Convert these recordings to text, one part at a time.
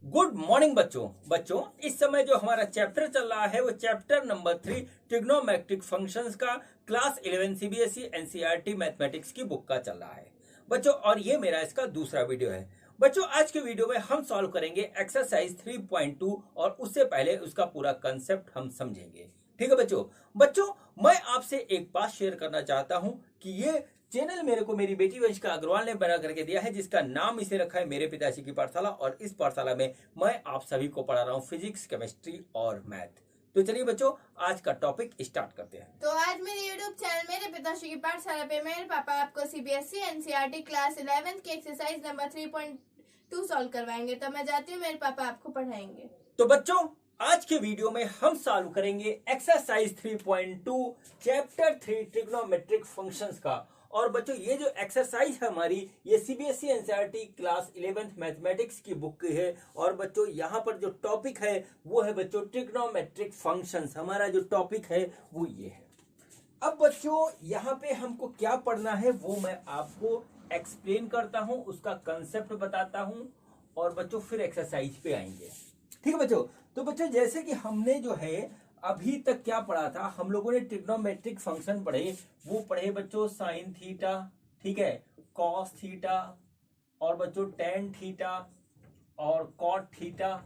Good morning बच्चों इस समय जो हमारा चैप्टर चल रहा है वो चैप्टर नंबर 3 ट्रिग्नोमेट्रिक फंक्शंस का क्लास 11 सीबीएसई एनसीईआरटी मैथमेटिक्स की बुक का चल रहा है बच्चों। और ये मेरा इसका दूसरा वीडियो है बच्चों। आज के वीडियो में हम सॉल्व करेंगे एक्सरसाइज 3.2 और उससे पहले उसका पूरा कंसेप्ट हम समझेंगे। ठीक है बच्चों मैं आपसे एक बात शेयर करना चाहता हूं कि ये चैनल मेरे को मेरी बेटी वंशिका अग्रवाल ने बना करके दिया है, जिसका नाम इसे रखा है मेरे पिताजी की पाठशाला। और इस पाठशाला में मैं आप सभी को पढ़ा रहा हूँ फिजिक्स, केमिस्ट्री और मैथ। तो चलिए बच्चों आज का टॉपिक स्टार्ट करते हैं। तो आज मेरे यूट्यूब चैनल मेरे पिताश्री की पाठशाला पे मेरे पापा आपको सीबीएसई एनसीईआरटी क्लास 11 की एक्सरसाइज नंबर 3.2 सॉल्व करवाएंगे। तो मैं जाती हूँ, मेरे पापा आपको पढ़ाएंगे। तो बच्चों आज के वीडियो में हम सॉल्व करेंगे एक्सरसाइज 3.2 चैप्टर 3 ट्रिग्नोमेट्रिक फंक्शंस का। और बच्चों ये जो एक्सरसाइज है हमारी ये CBSE NCERT class 11th mathematics की बुक की है। और बच्चों यहाँ पर जो टॉपिक है वो है बच्चों ट्रिग्नोमेट्रिक फंक्शंस। हमारा जो टॉपिक है वो ये है। अब बच्चों यहाँ पे हमको क्या पढ़ना है वो मैं आपको एक्सप्लेन करता हूँ, उसका कंसेप्ट बताता हूँ और बच्चों फिर एक्सरसाइज पे आएंगे। ठीक है बच्चों। तो बच्चों जैसे कि हमने जो है अभी तक क्या पढ़ा था, हम लोगों ने ट्रिग्नोमेट्रिक फंक्शन पढ़े। वो पढ़े बच्चों साइन थीटा, ठीक है, कॉस थीटा और बच्चों टेन थीटा और कॉट थीटा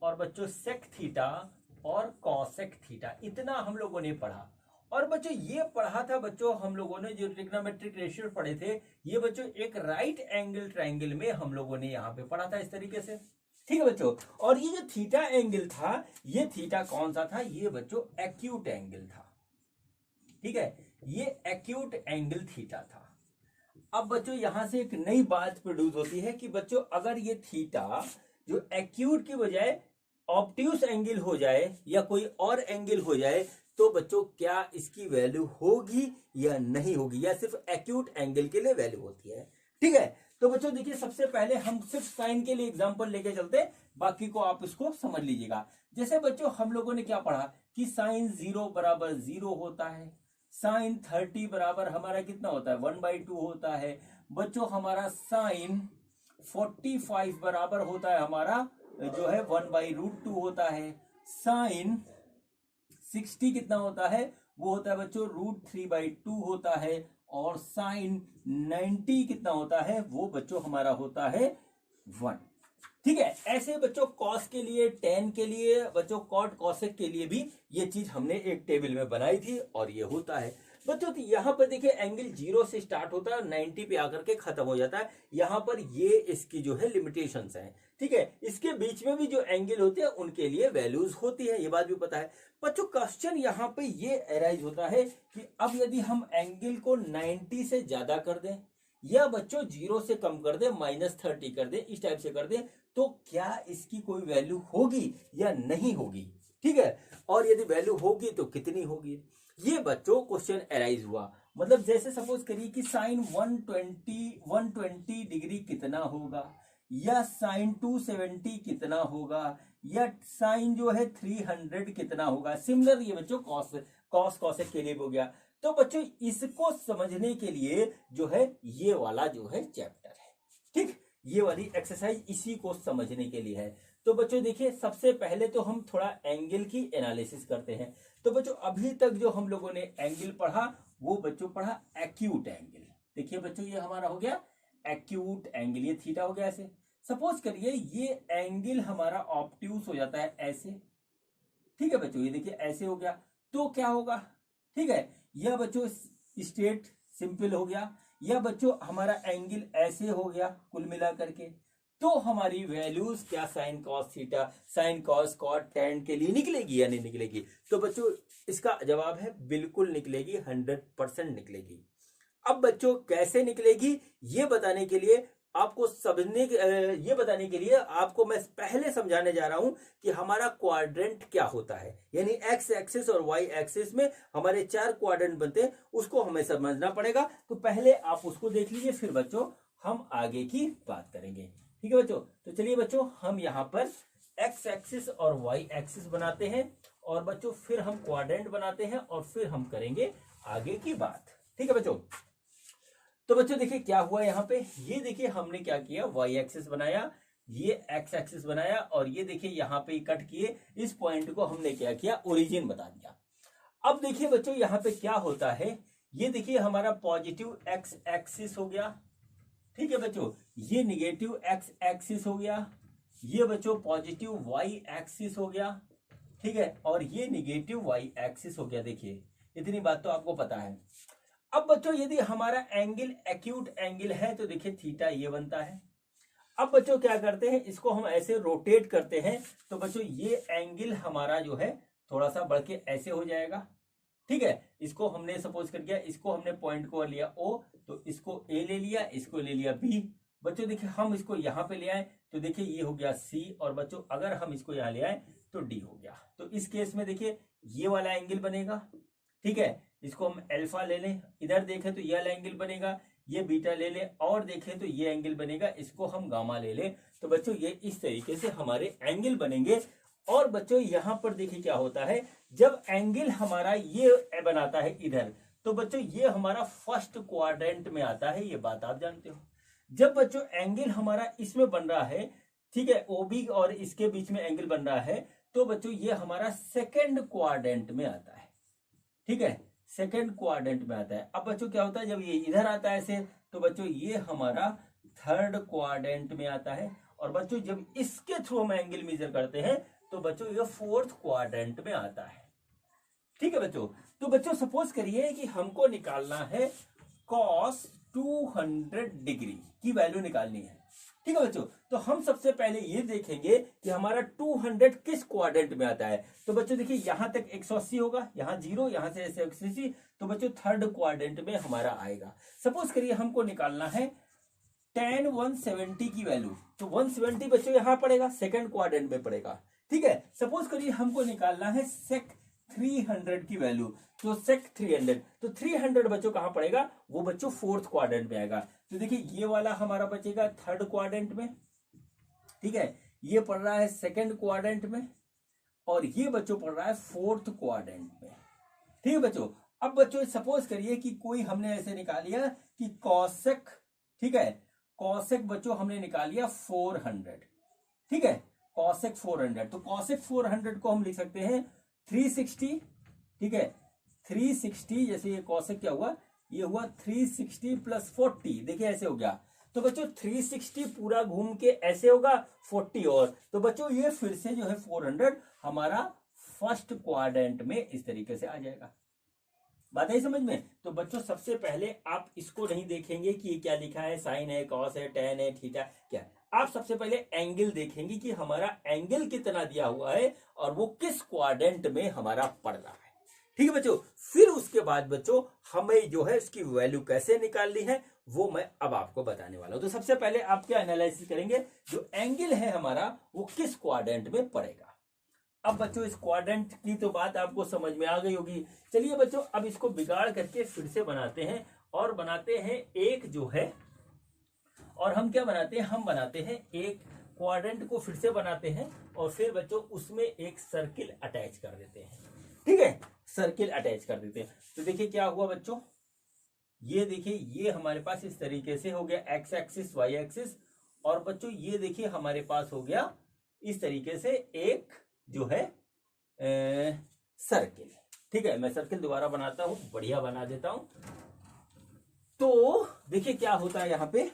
और बच्चों सेक थीटा और कॉसेक थीटा। इतना हम लोगों ने पढ़ा। और बच्चों ये पढ़ा था बच्चों हम लोगों ने जो ट्रिग्नोमेट्रिक रेशियो पढ़े थे, ये बच्चों एक राइट एंगल ट्रायंगल में हम लोगों ने यहाँ पे पढ़ा था इस तरीके से। ठीक है बच्चों। और ये जो थीटा एंगल था, ये थीटा कौन सा था, ये बच्चों एक्यूट एंगल था। ठीक है, ये एक्यूट एंगल थीटा था। अब बच्चों यहां से एक नई बात प्रोड्यूस होती है कि बच्चों अगर ये थीटा जो एक्यूट की बजाय ऑब्ट्यूस एंगल हो जाए या कोई और एंगल हो जाए तो बच्चों क्या इसकी वैल्यू होगी या नहीं होगी, या सिर्फ एक्यूट एंगल के लिए वैल्यू होती है। ठीक है। तो बच्चों देखिए सबसे पहले हम सिर्फ साइन के लिए एग्जांपल लेके चलते हैं, बाकी को आप इसको समझ लीजिएगा। जैसे बच्चों हम लोगों ने क्या पढ़ा कि साइन 0 बराबर 0 होता है, साइन 30 बराबर हमारा कितना होता है 1/2 होता है। बच्चों हमारा साइन 45 बराबर होता है हमारा जो है 1/√2 होता है। साइन 60 कितना होता है, वो होता है बच्चों √3/2 होता है। और साइन 90 कितना होता है, वो बच्चों हमारा होता है 1। ठीक है। ऐसे बच्चों कॉस के लिए, टेन के लिए, बच्चों कॉट कॉसेक के लिए भी ये चीज हमने एक टेबल में बनाई थी और ये होता है बच्चों। तो यहाँ पर देखिए एंगल 0 से स्टार्ट होता है और 90 पे आकर के खत्म हो जाता है। यहाँ पर ये इसकी जो है लिमिटेशंस हैं। ठीक है। इसके बीच में भी जो एंगल होते हैं उनके लिए वैल्यूज होती है, ये बात भी पता है बच्चों। क्वेश्चन यहाँ पे ये अराइज होता है कि अब यदि हम एंगल को 90 से ज्यादा कर दें या बच्चों 0 से कम कर दें, -30 कर दें, इस टाइप से कर दें, तो क्या इसकी कोई वैल्यू होगी या नहीं होगी। ठीक है। और यदि वैल्यू होगी तो कितनी होगी, ये बच्चों क्वेश्चन अराइज हुआ। मतलब जैसे सपोज करिए कि साइन 120 डिग्री कितना होगा, या साइन 270 कितना होगा, या साइन जो है 300 कितना होगा। सिमिलर ये बच्चों कॉस कॉसेक के लिए हो गया। तो बच्चों इसको समझने के लिए जो है ये वाला जो है चैप्टर है। ठीक, ये वाली एक्सरसाइज इसी को समझने के लिए है। तो बच्चों देखिए सबसे पहले तो हम थोड़ा एंगल की एनालिसिस करते हैं। तो बच्चों अभी तक जो हम लोगों ने एंगल पढ़ा वो बच्चों पढ़ा एक्यूट एंगल। देखिए बच्चों ये हमारा हो गया एक्यूट एंगल, ये थीटा हो गया। ऐसे सपोज करिए ये एंगल हमारा ऑब्ट्यूस हो जाता है ऐसे। ठीक है बच्चों, ये देखिए ऐसे हो गया तो क्या होगा। ठीक है, यह बच्चों स्ट्रेट सिंपल हो गया, या बच्चों हमारा एंगल ऐसे हो गया कुल मिला करके। तो हमारी वैल्यूज क्या sine cos theta, sine cos cot tan के लिए निकलेगी या नहीं निकलेगी। तो बच्चों इसका जवाब है बिल्कुल निकलेगी, 100% निकलेगी। अब बच्चों कैसे निकलेगी ये बताने के लिए आपको ये बताने के लिए आपको मैं पहले समझाने जा रहा हूं कि हमारा क्वाड्रेंट क्या होता है। यानी एक्स एक्सिस और वाई एक्सिस में हमारे 4 क्वाड्रेंट बनते हैं, उसको हमें समझना पड़ेगा। तो पहले आप उसको देख लीजिए, फिर बच्चों हम आगे की बात करेंगे। ठीक है बच्चों। तो चलिए बच्चों हम यहाँ पर एक्स एक्सिस और वाई एक्सिस बनाते हैं और बच्चों फिर हम क्वाड्रेंट बनाते हैं और फिर हम करेंगे आगे की बात। ठीक है बच्चों। तो बच्चों देखिए क्या हुआ यहाँ पे, ये देखिए हमने क्या किया, वाई एक्सिस बनाया, ये एक्स एक्सिस बनाया और ये देखिए यहाँ पे कट किए, इस पॉइंट को हमने क्या किया, ओरिजिन बता दिया। अब देखिए बच्चों यहाँ पे क्या होता है, ये देखिए हमारा पॉजिटिव एक्स एक्सिस हो गया, ठीक है बच्चों, ये निगेटिव एक्स एक्सिस हो गया, ये बच्चों पॉजिटिव वाई एक्सिस हो गया, ठीक है, और ये निगेटिव वाई एक्सिस हो गया। देखिए इतनी बात तो आपको पता है। अब बच्चों यदि हमारा एंगल एक्यूट एंगल है तो देखिए थीटा ये बनता है। अब बच्चों क्या करते हैं, इसको हम ऐसे रोटेट करते हैं तो बच्चों ये एंगल हमारा जो है थोड़ा सा बढ़ के ऐसे हो जाएगा, ठीक है। इसको हमने सपोज कर दिया, इसको हमने पॉइंट को लिया ओ, तो इसको ए ले लिया, इसको ले लिया बी। बच्चों देखिए हम इसको यहाँ पे ले आए तो देखिए ये हो गया सी, और बच्चों अगर हम इसको यहाँ ले आए तो डी हो गया। तो इस केस में देखिए ये वाला एंगल बनेगा, ठीक है, इसको हम अल्फा ले लें, इधर देखें तो ये वाला एंगल बनेगा, ये बीटा ले लें, और देखें तो ये एंगल बनेगा, इसको हम गामा ले लें। तो बच्चों ये इस तरीके से हमारे एंगल बनेंगे। और बच्चों यहां पर देखिए क्या होता है, जब एंगल हमारा ये बनाता है इधर, तो बच्चों ये हमारा फर्स्ट क्वाड्रेंट में आता है, ये बात आप जानते हो। जब बच्चों एंगल हमारा इसमें बन रहा है, ठीक है, ओबी और इसके बीच में एंगल बन रहा है, तो बच्चों ये हमारा सेकेंड क्वाड्रेंट में आता है, ठीक है, सेकेंड क्वाड्रेंट में आता है। अब बच्चों क्या होता है, जब ये इधर आता है ऐसे, तो बच्चों ये हमारा थर्ड क्वाड्रेंट में आता है। और बच्चों जब इसके थ्रू हम एंगल मेजर करते हैं तो बच्चों ये फोर्थ क्वाड्रेंट में आता है, ठीक है बच्चों। तो बच्चों सपोज करिए कि हमको निकालना है cos 200 डिग्री की वैल्यू निकालनी है, ठीक है बच्चों। तो हम सबसे पहले ये देखेंगे कि हमारा 200 किस क्वाड्रेंट में आता है। तो बच्चों देखिए यहां तक 180 होगा, यहां 0, यहां से ऐसे 180, तो बच्चों थर्ड क्वाड्रेंट में हमारा आएगा। सपोज करिए हमको निकालना है tan 170 की वैल्यू, तो 170 बच्चों यहां पड़ेगा, सेकंड क्वाड्रेंट में पड़ेगा, ठीक है। सपोज करिए हमको निकालना है sec 300 की वैल्यू, तो sec 300, तो 300 बच्चों कहां पड़ेगा, वो बच्चों फोर्थ क्वाड्रेंट में आएगा। तो देखिए ये वाला हमारा बचेगा थर्ड क्वाड्रेंट में, ठीक है, ये पड़ रहा है सेकंड क्वाड्रेंट में, और ये बच्चों पड़ रहा है फोर्थ क्वाड्रेंट में, ठीक है बच्चों। अब बच्चों सपोज करिए कि कोई हमने ऐसे निकाल लिया कि कॉसेक, ठीक है, कॉसेक बच्चों हमने निकाल लिया 400, ठीक है, कॉसेक 400, तो कॉसेक 400 को हम लिख सकते हैं 360, ठीक है, 360, जैसे ये कॉसेक क्या हुआ, ये हुआ 360 प्लस 40, देखिए ऐसे हो गया। तो बच्चों 360 पूरा घूम के ऐसे होगा 40 और, तो बच्चों ये फिर से जो है 400 हमारा फर्स्ट क्वाड्रेंट में इस तरीके से आ जाएगा। बात है समझ में। तो बच्चों सबसे पहले आप इसको नहीं देखेंगे कि ये क्या लिखा है, साइन है, कॉस है, टेन है, थीटा क्या है, आप सबसे पहले एंगल देखेंगे कि हमारा एंगल कितना दिया हुआ है और वो किस क्वाड्रेंट में हमारा पड़ रहा है, ठीक है बच्चों। फिर उसके बाद बच्चों हमें जो है इसकी वैल्यू कैसे निकालनी है वो मैं अब आपको बताने वाला हूं। तो सबसे पहले आप क्या एनालिसिस करेंगे, जो एंगल है हमारा वो किस क्वाड्रेंट में पड़ेगा। अब बच्चों इस क्वाड्रेंट की तो बात आपको समझ में आ गई होगी। चलिए बच्चों अब इसको बिगाड़ करके फिर से बनाते हैं, और बनाते हैं एक जो है, और हम क्या बनाते हैं, हम बनाते हैं एक क्वाड्रेंट को फिर से बनाते हैं, और फिर बच्चों उसमें एक सर्किल अटैच कर देते हैं, ठीक है, सर्किल अटैच कर देते हैं। तो देखिए क्या हुआ बच्चों, ये देखिए ये हमारे पास इस तरीके से हो गया एक्स एक्सिस वाई एक्सिस, और बच्चों ये देखिए हमारे पास हो गया इस तरीके से एक जो है सर्किल, ठीक है। मैं सर्किल दोबारा बनाता हूं, बढ़िया बना देता हूं। तो देखिए क्या होता है यहां पे,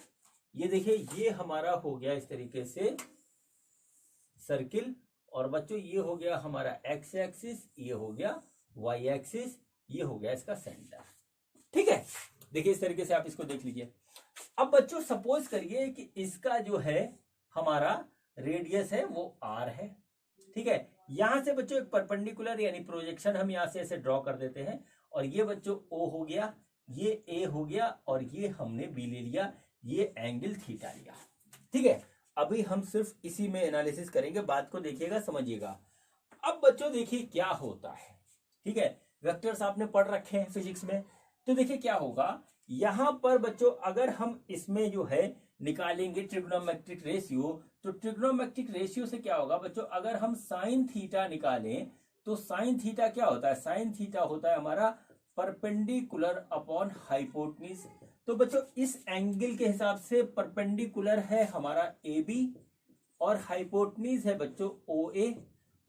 ये देखिए ये हमारा हो गया इस तरीके से सर्किल, और बच्चों ये हो गया हमारा एक्स एक्सिस, ये हो गया वाई एक्सिस, ये हो गया इसका सेंटर, ठीक है। देखिए इस तरीके से आप इसको देख लीजिए। अब बच्चों सपोज करिए कि इसका जो है हमारा रेडियस है वो आर है, ठीक है। यहां से बच्चों एक परपेंडिकुलर यानी प्रोजेक्शन हम यहां से ऐसे ड्रॉ कर देते हैं, और ये बच्चों ओ हो गया, ये ए हो गया, और ये हमने बी ले लिया, ये एंगल थीटा लिया, ठीक है। अभी हम सिर्फ इसी में एनालिसिस करेंगे, बात को देखिएगा समझिएगा। अब बच्चों देखिए क्या होता है, ठीक है, वेक्टर्स आपने पढ़ रखे हैं फिजिक्स में। तो देखिए क्या होगा यहां पर बच्चों, अगर हम इसमें जो है निकालेंगे ट्रिग्नोमेट्रिक रेशियो, तो ट्रिग्नोमेट्रिक रेशियो से क्या होगा बच्चों, अगर हम साइन थीटा निकालें तो साइन थीटा क्या होता है, साइन थीटा होता है हमारा परपेंडिकुलर अपॉन हाइपोटेन्यूज। तो बच्चों इस एंगल के हिसाब से परपेंडिकुलर है हमारा ए बी, और हाइपोटनीज है बच्चों ओ ए।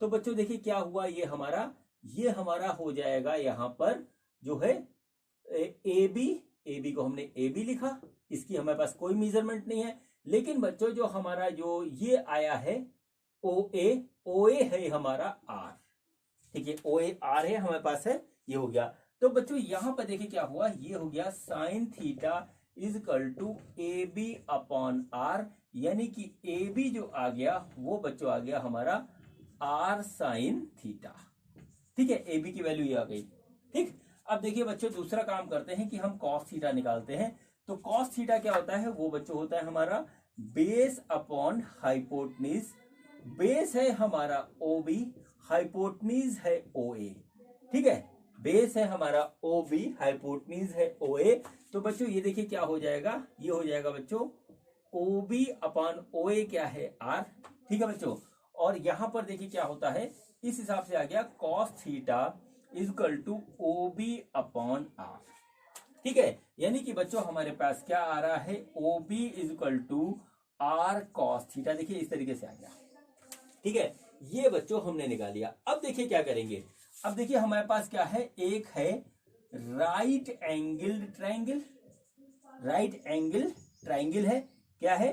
तो बच्चों देखिए क्या हुआ, ये हमारा हो जाएगा यहाँ पर जो है ए बी को हमने ए बी लिखा, इसकी हमारे पास कोई मेजरमेंट नहीं है। लेकिन बच्चों जो हमारा जो ये आया है ओ ए है हमारा आर, ठीक है, ओ ए आर है हमारे पास है, ये हो गया। तो बच्चों यहां पर देखिए क्या हुआ, ये हो गया sine theta is equal to A B upon R, यानी कि ए बी जो आ गया वो बच्चों आ गया हमारा आर साइन थीटा, ठीक है, ए बी की वैल्यू ये आ गई। ठीक, अब देखिए बच्चों दूसरा काम करते हैं कि हम कॉस थीटा निकालते हैं। तो कॉस थीटा क्या होता है, वो बच्चों होता है हमारा बेस अपॉन हाइपोटनीज। बेस है हमारा ओ बी, हाइपोटनीज है ओ ए, ठीक है, बेस है हमारा ओ बी, हाइपोटनीज है ओ ए। तो बच्चों ये देखिए क्या हो जाएगा, ये हो जाएगा बच्चों ओ बी अपॉन ओ ए क्या है आर, ठीक है बच्चों। और यहां पर देखिए क्या होता है, इस हिसाब से आ गया cos theta is equal to O B upon R, ठीक है, यानी कि बच्चों हमारे पास क्या आ रहा है, O B is equal to R cos theta, देखिए इस तरीके से आ गया, ठीक है, ये बच्चों हमने निकाल लिया। अब देखिए क्या करेंगे, अब देखिए हमारे पास क्या है, एक है right angle triangle, right angle triangle है, क्या है,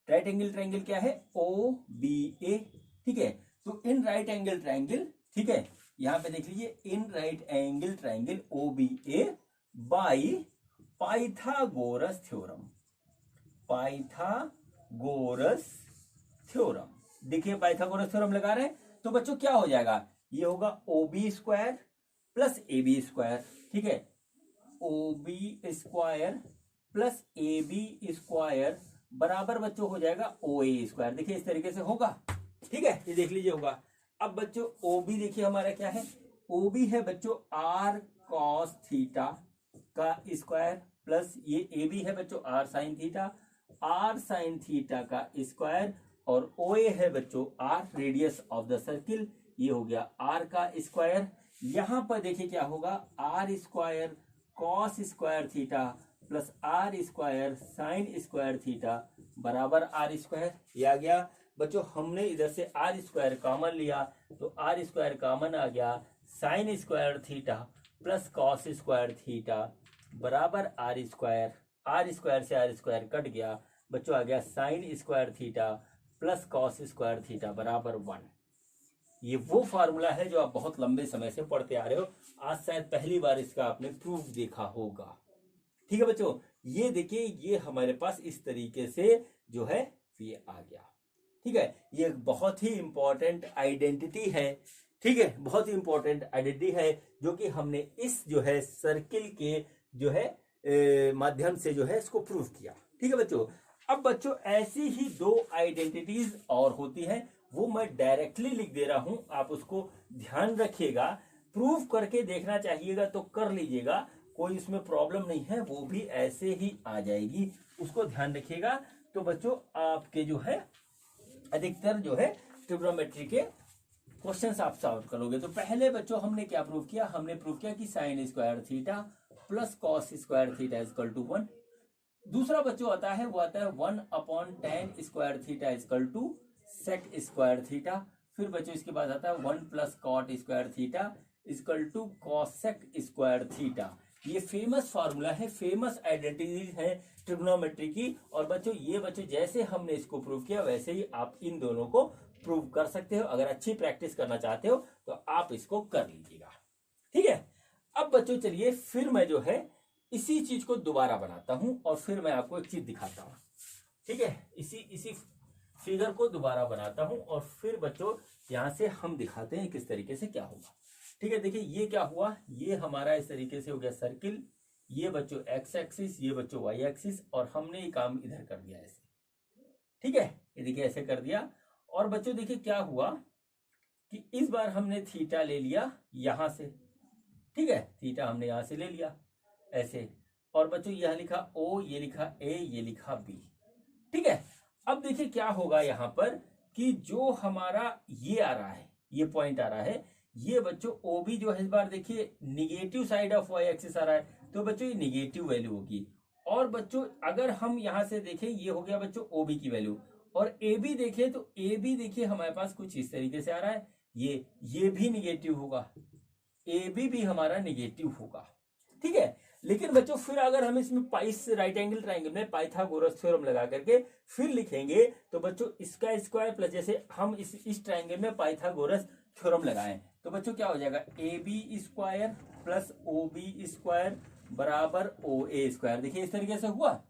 राइट एंगल ट्रायंगल क्या है, ओ बी ए, ठीक है। तो इन राइट एंगल ट्रायंगल, ठीक है, यहां पे देख लीजिए in right angle triangle O B A by Pythagoras theorem, Pythagoras theorem, देखिए पाइथागोरस थ्योरम लगा रहे हैं। तो बच्चों क्या हो जाएगा, ये होगा O B square plus A B square, ठीक है, O B square plus A B square बराबर बच्चों हो जाएगा ओ ए स्क्वायर, देखिए इस तरीके से होगा, ठीक है, ये देख लीजिए होगा। अब बच्चों ओ बी देखिए हमारा क्या है, ओ बी है बच्चों आर कॉस थीटा का स्क्वायर प्लस ये ए बी है बच्चों R sine theta, R sine theta का स्क्वायर, और ओ ए है बच्चों R radius of the circle, ये हो गया आर का स्क्वायर। यहां पर देखिए क्या होगा, R square cos square theta plus R square sine square theta बराबर आर स्क्वायर, ये आ गया बच्चों। हमने इधर से आर स्क्वायर कॉमन लिया तो आर स्क्वायर कॉमन आ गया, sine square theta plus cos square theta बराबर आर स्क्वायर से आर स्क्वायर कट गया बच्चों, आ गया sine square theta plus cos square theta बराबर 1। ये वो फार्मूला है जो आप बहुत लंबे समय से पढ़ते आ रहे हो, आज शायद पहली बार इसका आपने प्रूफ देखा होगा, ठीक है बच्चों। ये देखिए ये हमारे पास इस तरीके से जो है ये आ गया, ठीक है, ये एक बहुत ही इंपॉर्टेंट आइडेंटिटी है, ठीक है, बहुत ही इंपॉर्टेंट आइडेंटिटी है जो कि हमने इस जो है सर्किल के जो है माध्यम से जो है इसको प्रूव किया, ठीक है बच्चों। अब बच्चों ऐसी ही दो आइडेंटिटीज और होती हैं, वो मैं डायरेक्टली लिख दे रहा हूं, आप उसको ध्यान रखिएगा, प्रूव करके देखना चाहिएगा तो कर लीजिएगा, कोई इसमें प्रॉब्लम नहीं है, वो भी ऐसे ही आ जाएगी, उसको ध्यान रखिएगा। तो बच्चों आपके जो है अधिकतर जो है ट्रिग्नोमेट्री के क्वेश्चंस आप सॉल्व करोगे। तो पहले बच्चों हमने क्या प्रूव किया, हमने प्रूव किया कि sine square theta plus cos square theta is equal to 1। दूसरा बच्चों आता है वो आता है 1 upon tan square theta is equal to sec square theta. फिर बच्चों इसके बाद आता है 1 plus cot square theta is equal to cosec square theta. ये फेमस फार्मूला है, फेमस आइडेंटिटी है ट्रिग्नोमेट्री की। और बच्चों ये बच्चों जैसे हमने इसको प्रूव किया वैसे ही आप इन दोनों को प्रूव कर सकते हो। अगर अच्छी प्रैक्टिस करना चाहते हो तो आप इसको कर लीजिएगा, ठीक है। अब बच्चों चलिए फिर मैं जो है इसी चीज को दोबारा बनाता हूं और फिर मैं आपको एक चीज दिखाता हूं, ठीक है। इसी फिगर को दोबारा बनाता हूं और फिर बच्चों यहां से हम दिखाते हैं किस तरीके से क्या होगा, ठीक है। देखिए ये क्या हुआ, ये हमारा इस तरीके से हो गया सर्किल, ये बच्चों एक्स एक्सिस, ये बच्चों वाई एक्सिस, और हमने ये काम इधर कर दिया ऐसे, ठीक है। ये देखिए ऐसे कर दिया। और बच्चों देखिए क्या हुआ कि इस बार हमने थीटा ले लिया यहां से, ठीक है, थीटा हमने यहां से ले लिया ऐसे, और बच्चों यह लिखा ओ, ये लिखा ए, ये लिखा बी, ठीक है। अब देखिए क्या होगा यहां पर कि जो हमारा ये आ रहा है, ये पॉइंट आ रहा है, ये बच्चों ओ बी जो है इस बार देखिए negative side of Y axis आ रहा है, तो बच्चों ये निगेटिव वैल्यू होगी। और बच्चों अगर हम यहां से देखें, ये हो गया बच्चों ओ बी की वैल्यू, और ए बी देखें तो ए बी देखिए हमारे पास कुछ इस तरीके से आ रहा है, ये भी निगेटिव होगा, ए बी भी हमारा निगेटिव होगा, ठीक है। लेकिन बच्चों फिर अगर हम इसमें इस राइट एंगल ट्राइंगल में पाइथागोरस थ्योरम लगा करके फिर लिखेंगे तो बच्चों इसका स्क्वायर प्लस, जैसे हम इस ट्राइंगल में पाइथागोरस थ्योरम लगाएं तो बच्चों क्या हो जाएगा, A B square plus O B square बराबर ओ ए स्क्वायर। देखिए इस तरीके से हुआ।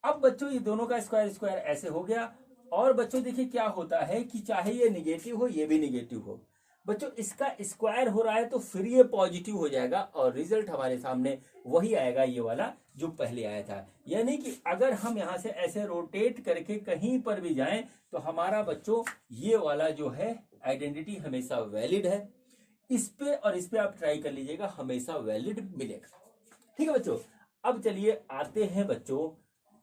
अब बच्चों ये दोनों का स्क्वायर स्क्वायर ऐसे हो गया। और बच्चों देखिए क्या होता है कि चाहे ये निगेटिव हो ये भी निगेटिव हो, बच्चों इसका स्क्वायर हो रहा है तो फिर ये पॉजिटिव हो जाएगा और रिजल्ट हमारे सामने वही आएगा, ये वाला जो पहले आया था। यानी कि अगर हम यहां से ऐसे रोटेट करके कहीं पर भी जाएं तो हमारा बच्चों ये वाला जो है आइडेंटिटी हमेशा वैलिड है। इस पे और इस पे आप ट्राई कर लीजिएगा, हमेशा वैलिड मिलेगा, ठीक है बच्चों। अब चलिए आते हैं बच्चों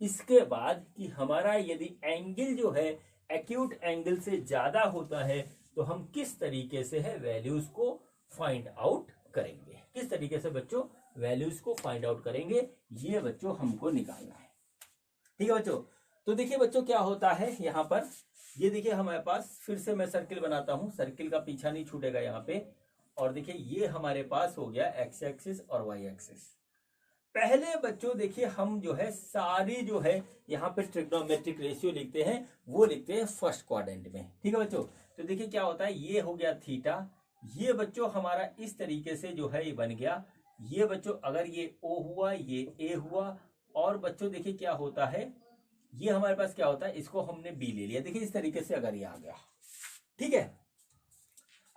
इसके बाद कि हमारा यदि एंगल जो है एक्यूट एंगल से ज्यादा होता है तो हम किस तरीके से है वैल्यूज को फाइंड आउट करेंगे, किस तरीके से बच्चों वैल्यूज को फाइंड आउट करेंगे, ये बच्चों हमको निकालना है, ठीक है बच्चों। तो देखिए बच्चों क्या होता है यहाँ पर, ये देखिए हमारे पास, फिर से मैं सर्किल बनाता हूं, सर्किल का पीछा नहीं छूटेगा यहाँ पे। और देखिए ये हमारे पास हो गया एक्स एक्सिस और वाई एक्सिस। पहले बच्चों देखिए हम जो है सारी जो है यहाँ पे ट्रिग्नोमेट्रिक रेशियो लिखते हैं, वो लिखते हैं फर्स्ट क्वाड्रेंट में, ठीक है बच्चों। तो देखिए क्या होता है, ये हो गया थीटा, ये बच्चों हमारा इस तरीके से जो है ये बन गया, ये बच्चों अगर ये ओ हुआ ये ए हुआ। और बच्चों देखिए क्या होता है, ये हमारे पास क्या होता है, इसको हमने बी ले लिया, देखिए इस तरीके से अगर ये आ गया, ठीक है।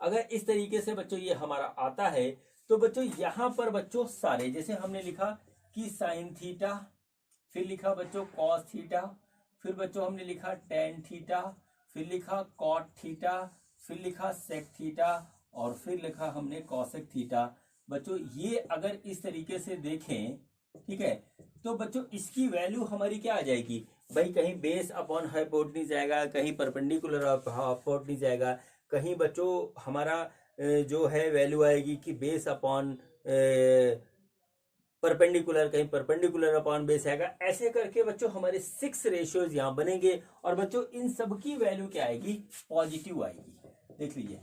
अगर इस तरीके से बच्चों ये हमारा आता है तो बच्चों यहां पर बच्चों सारे, जैसे हमने लिखा कि साइन थीटा, फिर लिखा बच्चों कॉस थीटा, फिर बच्चों हमने लिखा टेन थीटा, फिर लिखा कॉट थीटा, फिर लिखा सेक थीटा और फिर लिखा हमने कॉसेक थीटा। बच्चों ये अगर इस तरीके से देखें, ठीक है, तो बच्चों इसकी वैल्यू हमारी क्या आ जाएगी भाई, कहीं बेस अपॉन हाइपोटेन्यूज जाएगा, कहीं परपेंडिकुलर हाइपोटेन्यूज जाएगा, कहीं बच्चों हमारा जो है वैल्यू आएगी कि बेस अपॉन परपेंडिकुलर, कहीं परपेंडिकुलर अपॉन बेस आएगा। ऐसे करके बच्चों हमारे 6 रेशियोज यहाँ बनेंगे और बच्चों इन सब की वैल्यू क्या आएगी, पॉजिटिव आएगी। देख लीजिए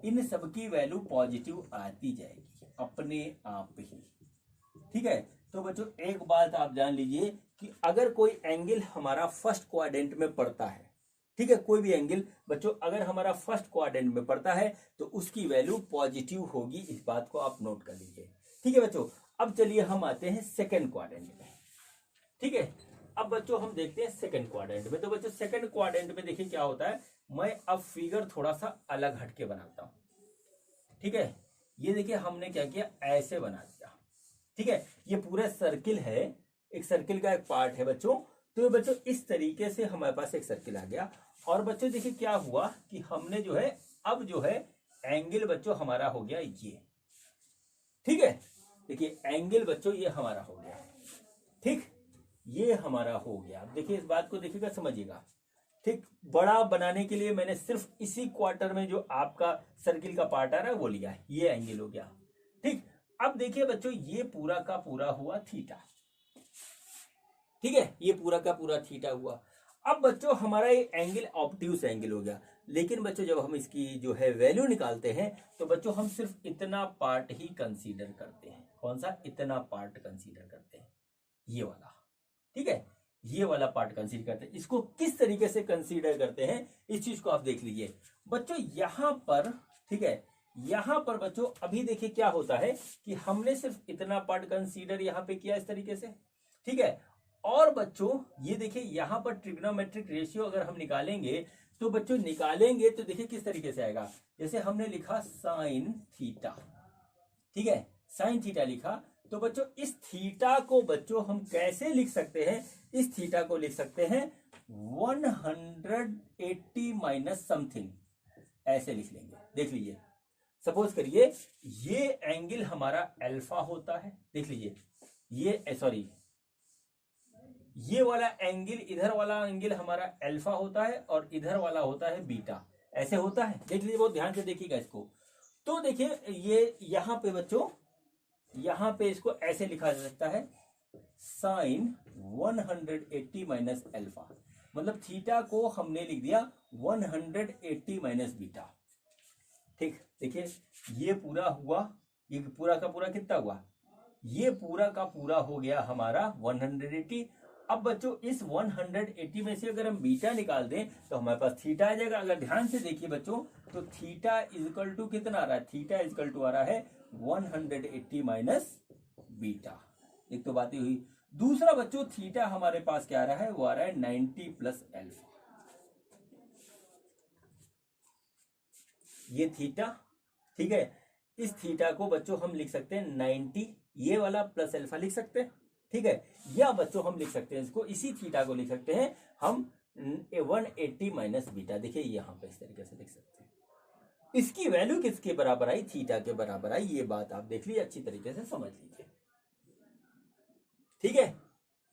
इन सब की वैल्यू पॉजिटिव आती जाएगी अपने आप ही, ठीक है। तो बच्चों एक बात आप जान लीजिए कि अगर कोई एंगल हमारा फर्स्ट क्वाड्रेंट में पड़ता है, ठीक है, कोई भी एंगल बच्चों अगर हमारा फर्स्ट क्वाड्रेंट में पड़ता है तो उसकी वैल्यू पॉजिटिव होगी, इस बात को आप नोट कर लीजिए, ठीक है बच्चों। अब चलिए हम आते हैं सेकंड क्वाड्रेंट में, ठीक है। अब बच्चों हम देखते हैं सेकंड क्वाड्रेंट में। तो बच्चों सेकंड क्वाड्रेंट में देखिए क्या होता है, मैं अब फिगर थोड़ा सा अलग हटके बनाता हूं, ठीक है। ये देखिए हमने क्या किया, ऐसे बना दिया, ठीक है। ये पूरा सर्किल है, एक सर्किल का एक पार्ट है बच्चों। तो बच्चों इस तरीके से हमारे पास एक सर्किल आ गया और बच्चों देखिए क्या हुआ कि हमने जो है अब जो है एंगल बच्चों हमारा हो गया ये, ठीक है। देखिए एंगल बच्चों ये हमारा हो गया, ठीक, ये हमारा हो गया। अब देखिए इस बात को देखिएगा, समझिएगा, ठीक। बड़ा बनाने के लिए मैंने सिर्फ इसी क्वार्टर में जो आपका सर्किल का पार्ट आ रहा है वो लिया है, ये एंगल हो गया, ठीक। अब देखिए बच्चों ये पूरा का पूरा हुआ थीटा, ठीक है, ये पूरा का पूरा थीटा हुआ। अब बच्चों हमारा ये एंगल ऑब्ट्यूस एंगल हो गया। लेकिन बच्चों जब हम इसकी जो है वैल्यू निकालते हैं तो बच्चों हम सिर्फ इतना पार्ट ही कंसीडर करते हैं। कौन सा, इतना पार्ट कंसीडर करते हैं, ये वाला, ठीक है, ये वाला पार्ट कंसीडर करते हैं। इसको किस तरीके से कंसीडर करते हैं इस चीज को आप देख लीजिए बच्चों यहां पर, ठीक है। यहां पर बच्चों अभी देखिए क्या होता है कि हमने सिर्फ इतना पार्ट कंसीडर यहां पे किया इस तरीके से, ठीक है। और बच्चों ये देखिए यहां पर ट्रिग्नोमेट्रिक रेशियो अगर हम निकालेंगे तो बच्चों निकालेंगे तो देखिए किस तरीके से आएगा, जैसे हमने लिखा साइन थीटा, ठीक है, साइन थीटा लिखा। तो बच्चों इस थीटा को बच्चों हम कैसे लिख सकते हैं, इस थीटा को लिख सकते हैं 180 माइनस समथिंग, ऐसे लिख लेंगे। देख लीजिए सपोज करिए ये एंगल हमारा अल्फा होता है, देख लीजिए ये सॉरी ये वाला एंगल, इधर वाला एंगल हमारा अल्फा होता है और इधर वाला होता है बीटा, ऐसे होता है। देख लीजिए बहुत ध्यान से देखिएगा इसको। तो देखिए ये यहां पे बच्चों, यहां पे इसको ऐसे लिखा जा सकता है साइन 180 माइनस अल्फा। मतलब थीटा को हमने लिख दिया 180 माइनस बीटा। ठीक, देखिए ये पूरा हुआ, ये पूरा का पूरा कितना हुआ, ये पूरा का पूरा हो गया हमारा 180। अब बच्चों इस 180 में से अगर हम बीटा निकाल दें तो हमारे पास थीटा आ जाएगा। अगर ध्यान से देखिए बच्चों तो थीटा इजकल टू कितना आ रहा है, थीटा इजकल टू आ रहा है 180 माइनस बीटा। एक तो बात हुई। दूसरा बच्चों थीटा हमारे पास क्या आ रहा है, वो आ रहा है 90 प्लस एल्फा। ये थीटा, ठीक है, इस थीटा को बच्चों हम लिख सकते हैं 90, ये वाला प्लस अल्फा लिख सकते हैं, ठीक है। या बच्चों हम लिख सकते हैं इसको, इसी थीटा को लिख सकते हैं हम 180 माइनस बीटा। देखिए यहां पे इस तरीके से लिख सकते हैं। इसकी वैल्यू किसके बराबर आई, थीटा के बराबर आई। ये बात आप देख लीजिए, अच्छी तरीके से समझ लीजिए, ठीक है।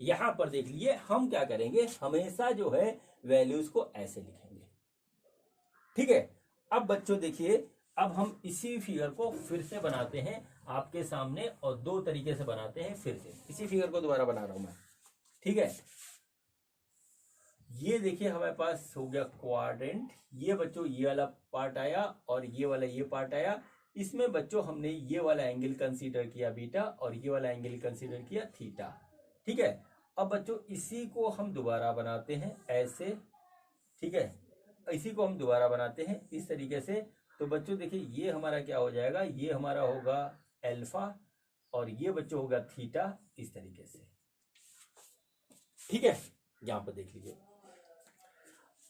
यहां पर देख लीजिए हम क्या करेंगे, हमेशा जो है वैल्यूज को ऐसे लिखेंगे, ठीक है। अब बच्चों देखिए, अब हम इसी फिगर को फिर से बनाते हैं आपके सामने, और दो तरीके से बनाते हैं। फिर से इसी फिगर को दोबारा बना रहा हूं मैं, ठीक है। ये देखिए हमारे पास हो गया क्वाड्रेंट। ये बच्चों ये वाला पार्ट आया और ये वाला ये पार्ट आया। इसमें बच्चों हमने ये वाला एंगल कंसीडर किया बीटा और ये वाला एंगल कंसीडर किया थीटा, ठीक है। अब बच्चों इसी को हम दोबारा बनाते हैं ऐसे, ठीक है। इसी को हम दोबारा बनाते हैं इस तरीके से। तो बच्चों देखिए ये हमारा क्या हो जाएगा, ये हमारा होगा अल्फा और ये बच्चों होगा थीटा, इस तरीके से, ठीक है। यहां पर देख लीजिए।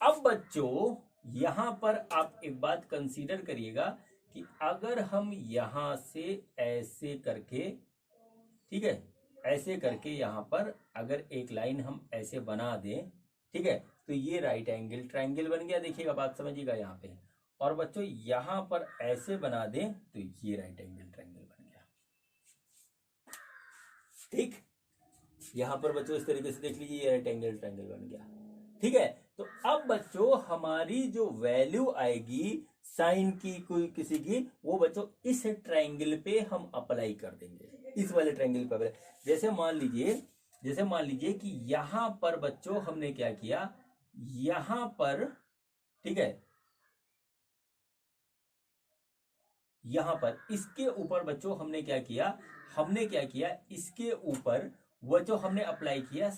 अब बच्चों यहां पर आप एक बात कंसीडर करिएगा कि अगर हम यहां से ऐसे करके, ठीक है, ऐसे करके यहां पर अगर एक लाइन हम ऐसे बना दें, ठीक है, तो ये राइट एंगल ट्रायंगल बन गया। देखिएगा, बात समझिएगा यहां पे। और बच्चों यहां पर ऐसे बना दें तो ये राइट एंगल ट्रायंगल बन गया, ठीक। यहां पर बच्चों इस तरीके से देख लीजिए, ये राइट एंगल ट्रायंगल बन गया, ठीक है। तो अब बच्चों हमारी जो वैल्यू आएगी साइन की कोई किसी की, वो बच्चों इस ट्रायंगल पे हम अप्लाई कर देंगे, इस वाले ट्रायंगल पे। जैसे मान लीजिए कि यहां पर बच्चों हमने क्या किया, यहां पर, ठीक है, यहां पर इसके ऊपर बच्चों हमने क्या किया, इसके ऊपर बच्चों हमने अप्लाई किया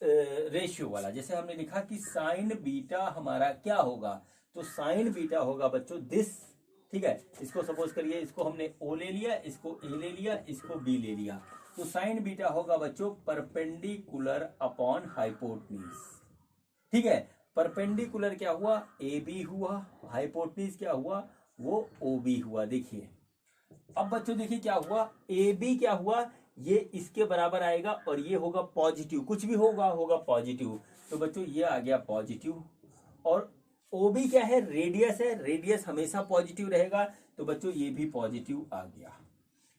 रेशियो वाला। जैसे हमने लिखा कि साइन बीटा हमारा क्या होगा, तो साइन बीटा होगा बच्चों दिस, ठीक है। इसको सपोज करिए, इसको हमने ओ ले लिया, इसको ए ले लिया, इसको बी ले लिया। तो साइन बीटा होगा बच्चों परपेंडिकुलर अपॉन हाइपोटनीस, ठीक है। परपेंडिकुलर क्या हुआ, ए बी हुआ, हाइपोटनीस क्या हुआ, वो ओ बी हुआ। देखिए अब बच्चों देखिए क्या हुआ, ए बी क्या हुआ, ये इसके बराबर आएगा और ये होगा पॉजिटिव, कुछ भी होगा पॉजिटिव। तो बच्चों ये आ गया पॉजिटिव। और ओ बी क्या है, रेडियस है, रेडियस हमेशा पॉजिटिव रहेगा, तो बच्चों ये भी पॉजिटिव आ गया।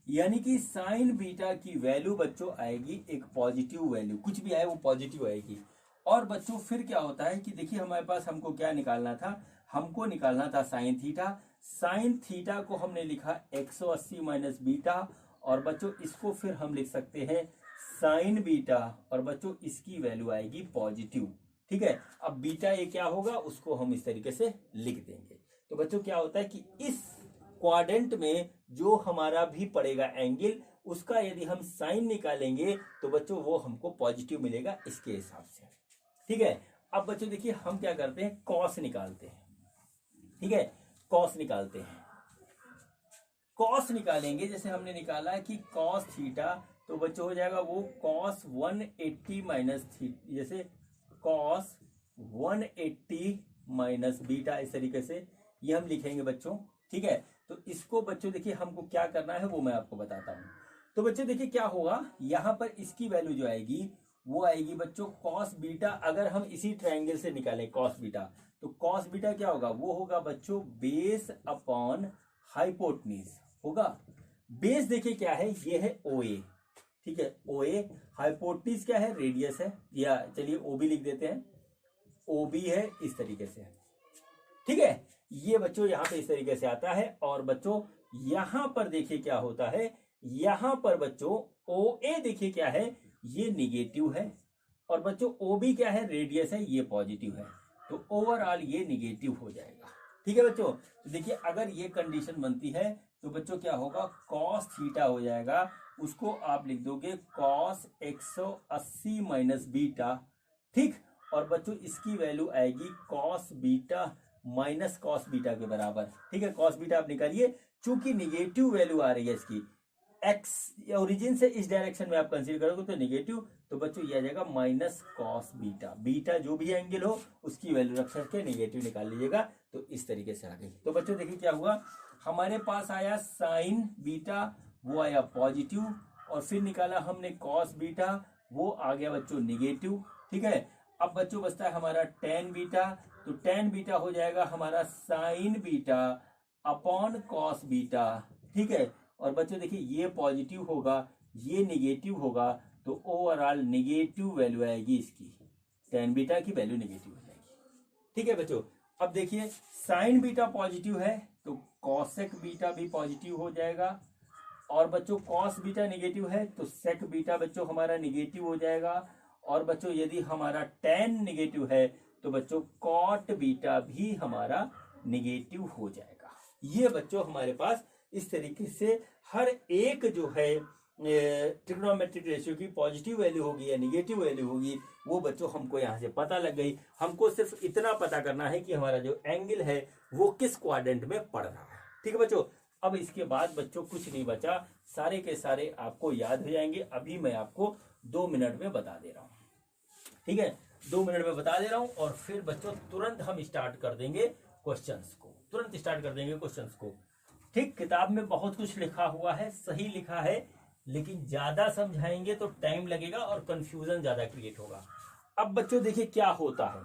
यानी कि साइन बीटा की वैल्यू बच्चों आएगी एक पॉजिटिव वैल्यू, कुछ भी आए वो पॉजिटिव आएगी। और बच्चों फिर क्या होता है कि देखिए हमारे पास हमको क्या निकालना था, हमको निकालना था साइन थीटा। साइन थीटा को हमने लिखा 180 माइनस बीटा, और बच्चों इसको फिर हम लिख सकते हैं साइन बीटा, और बच्चों इसकी वैल्यू आएगी पॉजिटिव, ठीक है। अब बीटा ये क्या होगा, उसको हम इस तरीके से लिख देंगे। तो बच्चों क्या होता है कि इस क्वाड्रेंट में जो हमारा भी पड़ेगा एंगल, उसका यदि हम साइन निकालेंगे तो बच्चों वो हमको पॉजिटिव मिलेगा इसके हिसाब से, ठीक है। अब बच्चों देखिए हम क्या करते हैं, कॉस निकालते हैं, ठीक है, कॉस निकालते हैं। कॉस निकालेंगे, जैसे हमने निकाला कि कॉस थीटा, तो बच्चों हो जाएगा वो कॉस 180 माइनस थीटा, जैसे कॉस 180 माइनस बीटा, इस तरीके से ये हम लिखेंगे बच्चों, ठीक है। तो इसको बच्चों देखिए हमको क्या करना है वो मैं आपको बताता हूं। तो बच्चों देखिए क्या होगा, यहां पर इसकी वैल्यू जो आएगी वो आएगी बच्चों कॉस बीटा। अगर हम इसी ट्रायंगल से निकालें कॉस बीटा, तो कॉस बीटा क्या होगा, वो होगा बच्चों बेस अपॉन हाइपोटनीस होगा। बेस देखिए क्या है, ये है OA, ठीक है, OA। हाइपोटनीस क्या है, रेडियस है, या चलिए OB लिख देते हैं, OB है, इस तरीके से, ठीक है। ये बच्चों यहां पे इस तरीके से आता है। और बच्चों यहां पर देखिए क्या होता है, यहां पर बच्चों OA देखिए क्या है, ये निगेटिव है, और बच्चों OB क्या है, रेडियस है, ये पॉजिटिव है, तो ओवरऑल ये निगेटिव हो जाएगा। ठीक है बच्चों, तो देखिए अगर ये कंडीशन बनती है तो बच्चों क्या होगा, कॉस थीटा हो जाएगा, उसको आप लिख दोगे कॉस 180 माइनस बीटा। ठीक, और बच्चों इसकी वैल्यू आएगी cos beta minus cos beta के बराबर। ठीक है, कॉस बीटा आप निकालिए, चूंकि निगेटिव वैल्यू आ रही है इसकी, एक्स ओरिजिन से इस डायरेक्शन में आप कंसीडर करोगे तो निगेटिव, तो बच्चों ये आ जाएगा माइनस कॉस बीटा। बीटा जो भी एंगल हो उसकी वैल्यू रख करके निगेटिव निकाल लीजिएगा। तो इस तरीके से आ गई। तो बच्चों देखिए क्या हुआ, हमारे पास आया साइन बीटा, वो आया पॉजिटिव, और फिर निकाला हमने कॉस बीटा, वो आ गया बच्चों निगेटिव। ठीक है, अब बच्चों बचता है हमारा टेन बीटा, तो टेन बीटा हो जाएगा हमारा sign beta upon cos beta. ठीक है, और बच्चों देखिए ये पॉजिटिव होगा, ये निगेटिव होगा, तो ओवरऑल निगेटिव वैल्यू आएगी इसकी, टेन बीटा की वैल्यू निगेटिव हो जाएगी। ठीक है बच्चों, अब देखिए साइन बीटा पॉजिटिव है तो कॉसेक बीटा भी पॉजिटिव हो जाएगा, और बच्चों कॉस बीटा निगेटिव है तो सेक बीटा बच्चों हमारा निगेटिव हो जाएगा, और बच्चों यदि हमारा टेन निगेटिव है तो बच्चों कॉट बीटा भी हमारा निगेटिव हो जाएगा। ये बच्चों हमारे पास इस तरीके से हर एक जो है ट्रिग्नोमेट्रिक रेशियो की पॉजिटिव वैल्यू होगी या निगेटिव वैल्यू होगी, वो बच्चों हमको यहाँ से पता लग गई। हमको सिर्फ इतना पता करना है कि हमारा जो एंगल है वो किस क्वाड्रेंट में पड़ रहा है। ठीक है बच्चों, अब इसके बाद बच्चों कुछ नहीं बचा, सारे के सारे आपको याद हो जाएंगे। अभी मैं आपको 2 मिनट में बता दे रहा हूँ। ठीक है, 2 मिनट में बता दे रहा हूँ, और फिर बच्चों तुरंत हम स्टार्ट कर देंगे क्वेश्चंस को, तुरंत स्टार्ट कर देंगे क्वेश्चंस को। ठीक, किताब में बहुत कुछ लिखा हुआ है, सही लिखा है, लेकिन ज्यादा समझाएंगे तो टाइम लगेगा और कंफ्यूजन ज्यादा क्रिएट होगा। अब बच्चों देखिए क्या होता है।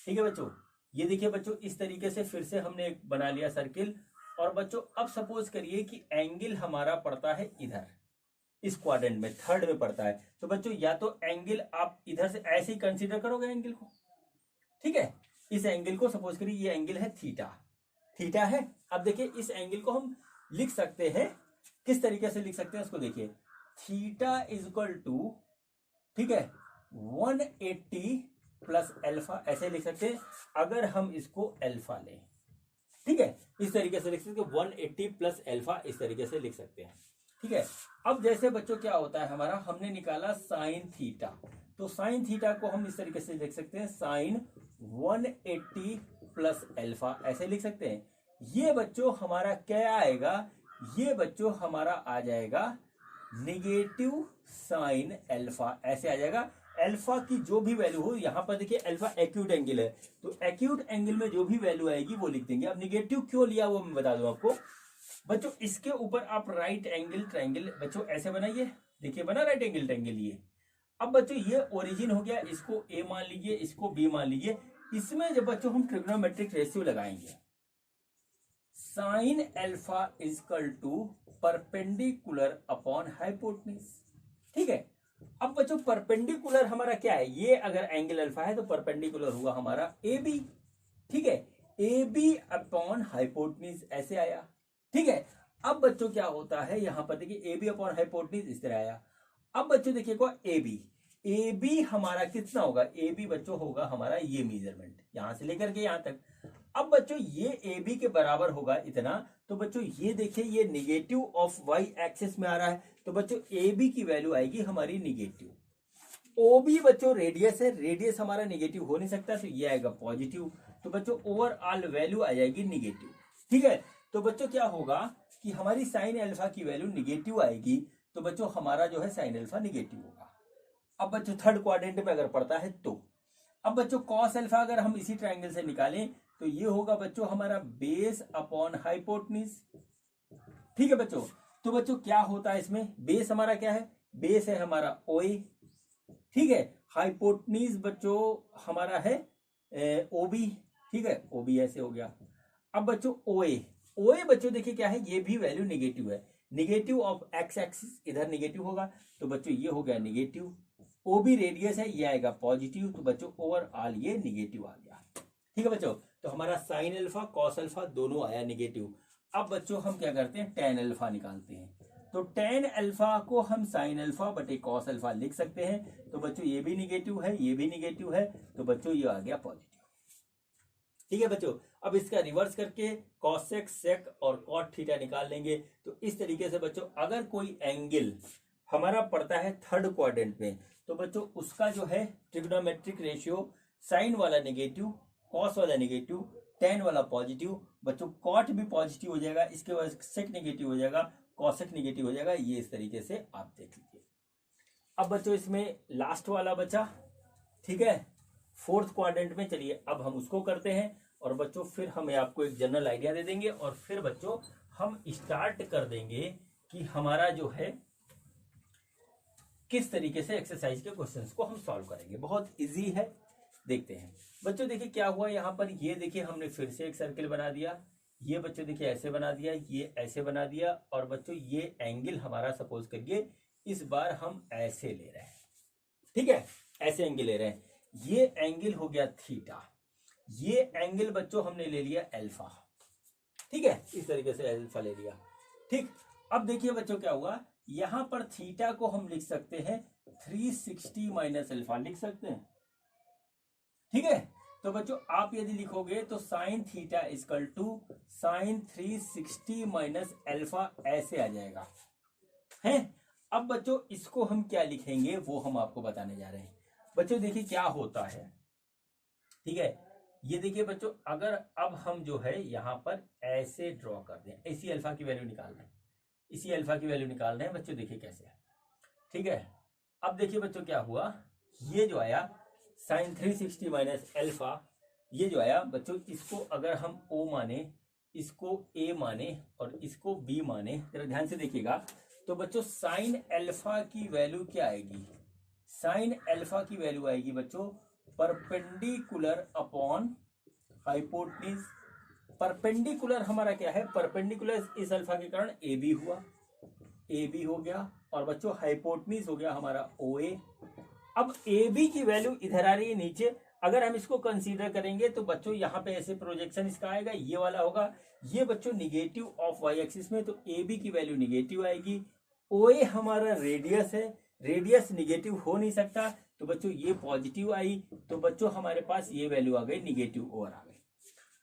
ठीक है बच्चों, ये देखिए बच्चों इस तरीके से फिर से हमने एक बना लिया सर्किल, और बच्चों अब सपोज करिए कि एंगल हमारा पड़ता है इधर, इस क्वाड्रेंट में, थर्ड में पड़ता है, तो बच्चों या तो एंगल आप इधर से ऐसे ही कंसीडर करोगे एंगल को। ठीक है, इस एंगल को सपोज करिए ये एंगल है थीटा, थीटा है। अब देखिए इस एंगल को हम लिख सकते हैं, किस तरीके से लिख सकते हैं उसको देखिए, थीटा इज इक्वल टू, ठीक है, 180 प्लस एल्फा, ऐसे लिख सकते हैं अगर हम इसको एल्फा लें। ठीक है, इस तरीके से लिख सकते हैं 180 प्लस एल्फा, इस तरीके से लिख सकते हैं। ठीक है, अब जैसे बच्चों क्या होता है हमारा, हमने निकाला साइन थीटा, तो साइन थीटा को हम इस तरीके से लिख सकते हैं साइन 180 प्लस एल्फा, ऐसे लिख सकते हैं। ये बच्चों हमारा क्या आएगा, ये बच्चों हमारा आ जाएगा निगेटिव साइन एल्फा, ऐसे आ जाएगा। एल्फा की जो भी वैल्यू हो, यहां पर देखिए एल्फा एक्यूट एंगल है, तो एक्यूट एंगल में जो भी वैल्यू आएगी वो लिख देंगे। अब निगेटिव क्यों लिया वो मैं बता दूं आपको बच्चों। इसके ऊपर आप राइट एंगल ट्रायंगल बच्चों ऐसे बनाइए, देखिए बना राइट एंगल ट्रायंगल ये। अब बच्चों ये ओरिजिन हो गया, इसको ए मान लीजिए, इसको बी मान लीजिए। इसमें जब बच्चों हम ट्रिग्नोमेट्रिक रेशियो लगाएंगे, sine alpha is equal to perpendicular upon hypotenuse. ठीक है, अब बच्चों परपेंडिकुलर हमारा क्या है, ये अगर एंगल अल्फा है तो परपेंडिकुलर हुआ हमारा ए बी। ठीक है, ए बी अपॉन हाइपोटेन्यूज, ऐसे आया। ठीक है, अब बच्चों क्या होता है यहां पर देखिए ए बी अपॉन हाइपोटेन्यूज इस तरह आया। अब बच्चों देखिए को ए बी हमारा कितना होगा, ए बी बच्चों होगा हमारा ये मेजरमेंट यहां से लेकर के यहां तक। अब बच्चों ये ए बी के बराबर होगा इतना, तो बच्चों ये देखिए ये निगेटिव ऑफ वाई एक्सिस में आ रहा है, तो बच्चों ए बी की वैल्यू आएगी हमारी निगेटिव। ओ बी बच्चों रेडियस है, रेडियस हमारा निगेटिव हो नहीं सकता, तो ये आएगा पॉजिटिव, तो बच्चों ओवरऑल वैल्यू आ जाएगी निगेटिव। ठीक है, तो बच्चों क्या होगा कि हमारी साइन अल्फा की वैल्यू निगेटिव आएगी, तो बच्चों हमारा जो है साइन अल्फा निगेटिव होगा। अब बच्चों थर्ड क्वाड्रेंट में अगर पड़ता है तो, अब बच्चों कॉस अल्फा अगर हम इसी ट्रायंगल से निकालें तो ये होगा बच्चों हमारा बेस अपॉन हाइपोटेन्यूज। ठीक है बच्चों, तो बच्चों क्या होता है इसमें, बेस हमारा क्या है, बेस है हमारा ओए। ठीक है, हाइपोटेन्यूज बच्चों हमारा है ओबी। ठीक है, ओबी ऐसे हो गया। अब बच्चों ओए, ओए बच्चों देखिए क्या है, ये भी वैल्यू निगेटिव है, निगेटिव ऑफ एक्स एक्सिस इधर निगेटिव होगा, तो बच्चों ये हो गया निगेटिव। ओबी रेडियस है, ये आएगा पॉजिटिव, तो बच्चों ओवरऑल ये निगेटिव आ गया। ठीक है बच्चों, तो हमारा साइन अल्फा कॉस अल्फा दोनों आया निगेटिव। अब बच्चों हम क्या करते हैं, टेन अल्फा निकालते हैं, तो टेन अल्फा को हम साइन अल्फा बटे कॉस अल्फा लिख सकते हैं। तो बच्चों ये भी निगेटिव है, ये भी निगेटिव है, तो बच्चों ये आ गया पॉजिटिव। ठीक है बच्चों, अब इसका रिवर्स करके कॉसेक सेक और कॉट थीटा निकाल लेंगे। तो इस तरीके से बच्चों अगर कोई एंगल हमारा पड़ता है थर्ड क्वाड्रेंट में, तो बच्चों उसका जो है ट्रिग्नोमेट्रिक रेशियो साइन वाला नेगेटिव, कॉस वाला नेगेटिव, टेन वाला पॉजिटिव, बच्चों कॉट भी पॉजिटिव हो जाएगा, इसके बाद सेक नेगेटिव हो जाएगा, कॉसेक नेगेटिव हो जाएगा। ये इस तरीके से आप देख लीजिए। अब बच्चों इसमें लास्ट वाला बचा, ठीक है, फोर्थ क्वाड्रेंट में। चलिए अब हम उसको करते हैं और बच्चों फिर हमें आपको एक जनरल आइडिया दे देंगे और फिर बच्चों हम स्टार्ट कर देंगे कि हमारा जो है किस तरीके से एक्सरसाइज के क्वेश्चंस को हम सॉल्व करेंगे। बहुत इजी है, देखते हैं बच्चों। देखिए क्या हुआ यहाँ पर, ये देखिए हमने फिर से एक सर्किल बना दिया, ये बच्चों देखिए ऐसे बना दिया, ये ऐसे बना दिया, और बच्चों ये एंगल हमारा सपोज करिए इस बार हम ऐसे ले रहे हैं, ठीक है, ऐसे एंगल ले रहे हैं। ये एंगल हो गया थीटा, ये एंगल बच्चों हमने ले लिया अल्फा, ठीक है, इस तरीके से अल्फा ले लिया। ठीक, अब देखिए बच्चों क्या हुआ, यहां पर थीटा को हम लिख सकते हैं 360 माइनस अल्फा लिख सकते हैं, ठीक है। तो बच्चों आप यदि लिखोगे तो sine theta equal to sine 360 minus alpha ऐसे आ जाएगा, है। अब बच्चों इसको हम क्या लिखेंगे वो हम आपको बताने जा रहे हैं। बच्चों देखिए क्या होता है, ठीक है, ये देखिए बच्चों अगर अब हम जो है यहां पर ऐसे ड्रॉ कर दें, इसी अल्फा की वैल्यू निकाल रहे हैं, इसी अल्फा की वैल्यू निकाल रहे हैं बच्चों, देखिए कैसे है, ठीक है। अब देखिए बच्चों क्या हुआ, ये जो आया साइन 360 माइनस अल्फा, ये जो आया बच्चों, इसको अगर हम ओ माने, इसको ए माने और इसको बी माने, जरा ध्यान से देखिएगा, तो बच्चों साइन अल्फा की वैल्यू क्या आएगी, साइन अल्फा की वैल्यू आएगी बच्चों परपेंडिकुलर अपॉन हाइपोटेन्यूज। परपेंडिकुलर हमारा क्या है, परपेंडिकुलर इस अल्फा के कारण ए बी हुआ, ए बी हो गया, और बच्चों हाइपोटेन्यूज हो गया हमारा ओ ए। अब ए बी की वैल्यू इधर आ रही है नीचे, अगर हम इसको कंसीडर करेंगे तो बच्चों यहाँ पे ऐसे प्रोजेक्शन इसका आएगा, ये वाला होगा, ये बच्चों निगेटिव ऑफ वाई एक्सिस में, तो ए बी की वैल्यू निगेटिव आएगी। ओ ए हमारा रेडियस है, रेडियस निगेटिव हो नहीं सकता, तो बच्चों ये पॉजिटिव आई, तो बच्चों हमारे पास ये वैल्यू आ गई निगेटिव और आ गई।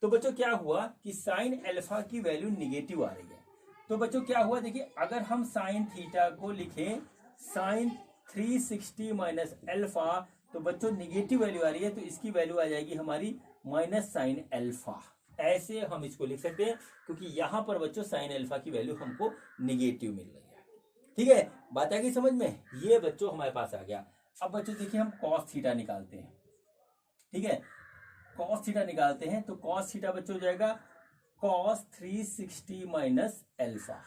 तो बच्चों क्या हुआ कि साइन अल्फा की वैल्यू निगेटिव आ रही है, तो बच्चों क्या हुआ देखिए, अगर हम साइन थीटा को लिखें साइन 360 माइनस अल्फा, तो बच्चों निगेटिव वैल्यू आ रही है, तो इसकी वैल्यू आ जाएगी हमारी माइनस साइन अल्फा, ऐसे हम इसको लिख सकते हैं, क्योंकि यहां पर बच्चों साइन अल्फा की वैल्यू हमको निगेटिव मिल रही है, ठीक है। बात आ गई समझ में, ये बच्चों हमारे पास आ गया। अब बच्चों देखिए हम कॉस थीटा निकालते हैं, ठीक है, कॉस थीटा निकालते हैं, तो कॉस थीटा बच्चों हो जाएगा कॉस 360 माइनस अल्फा।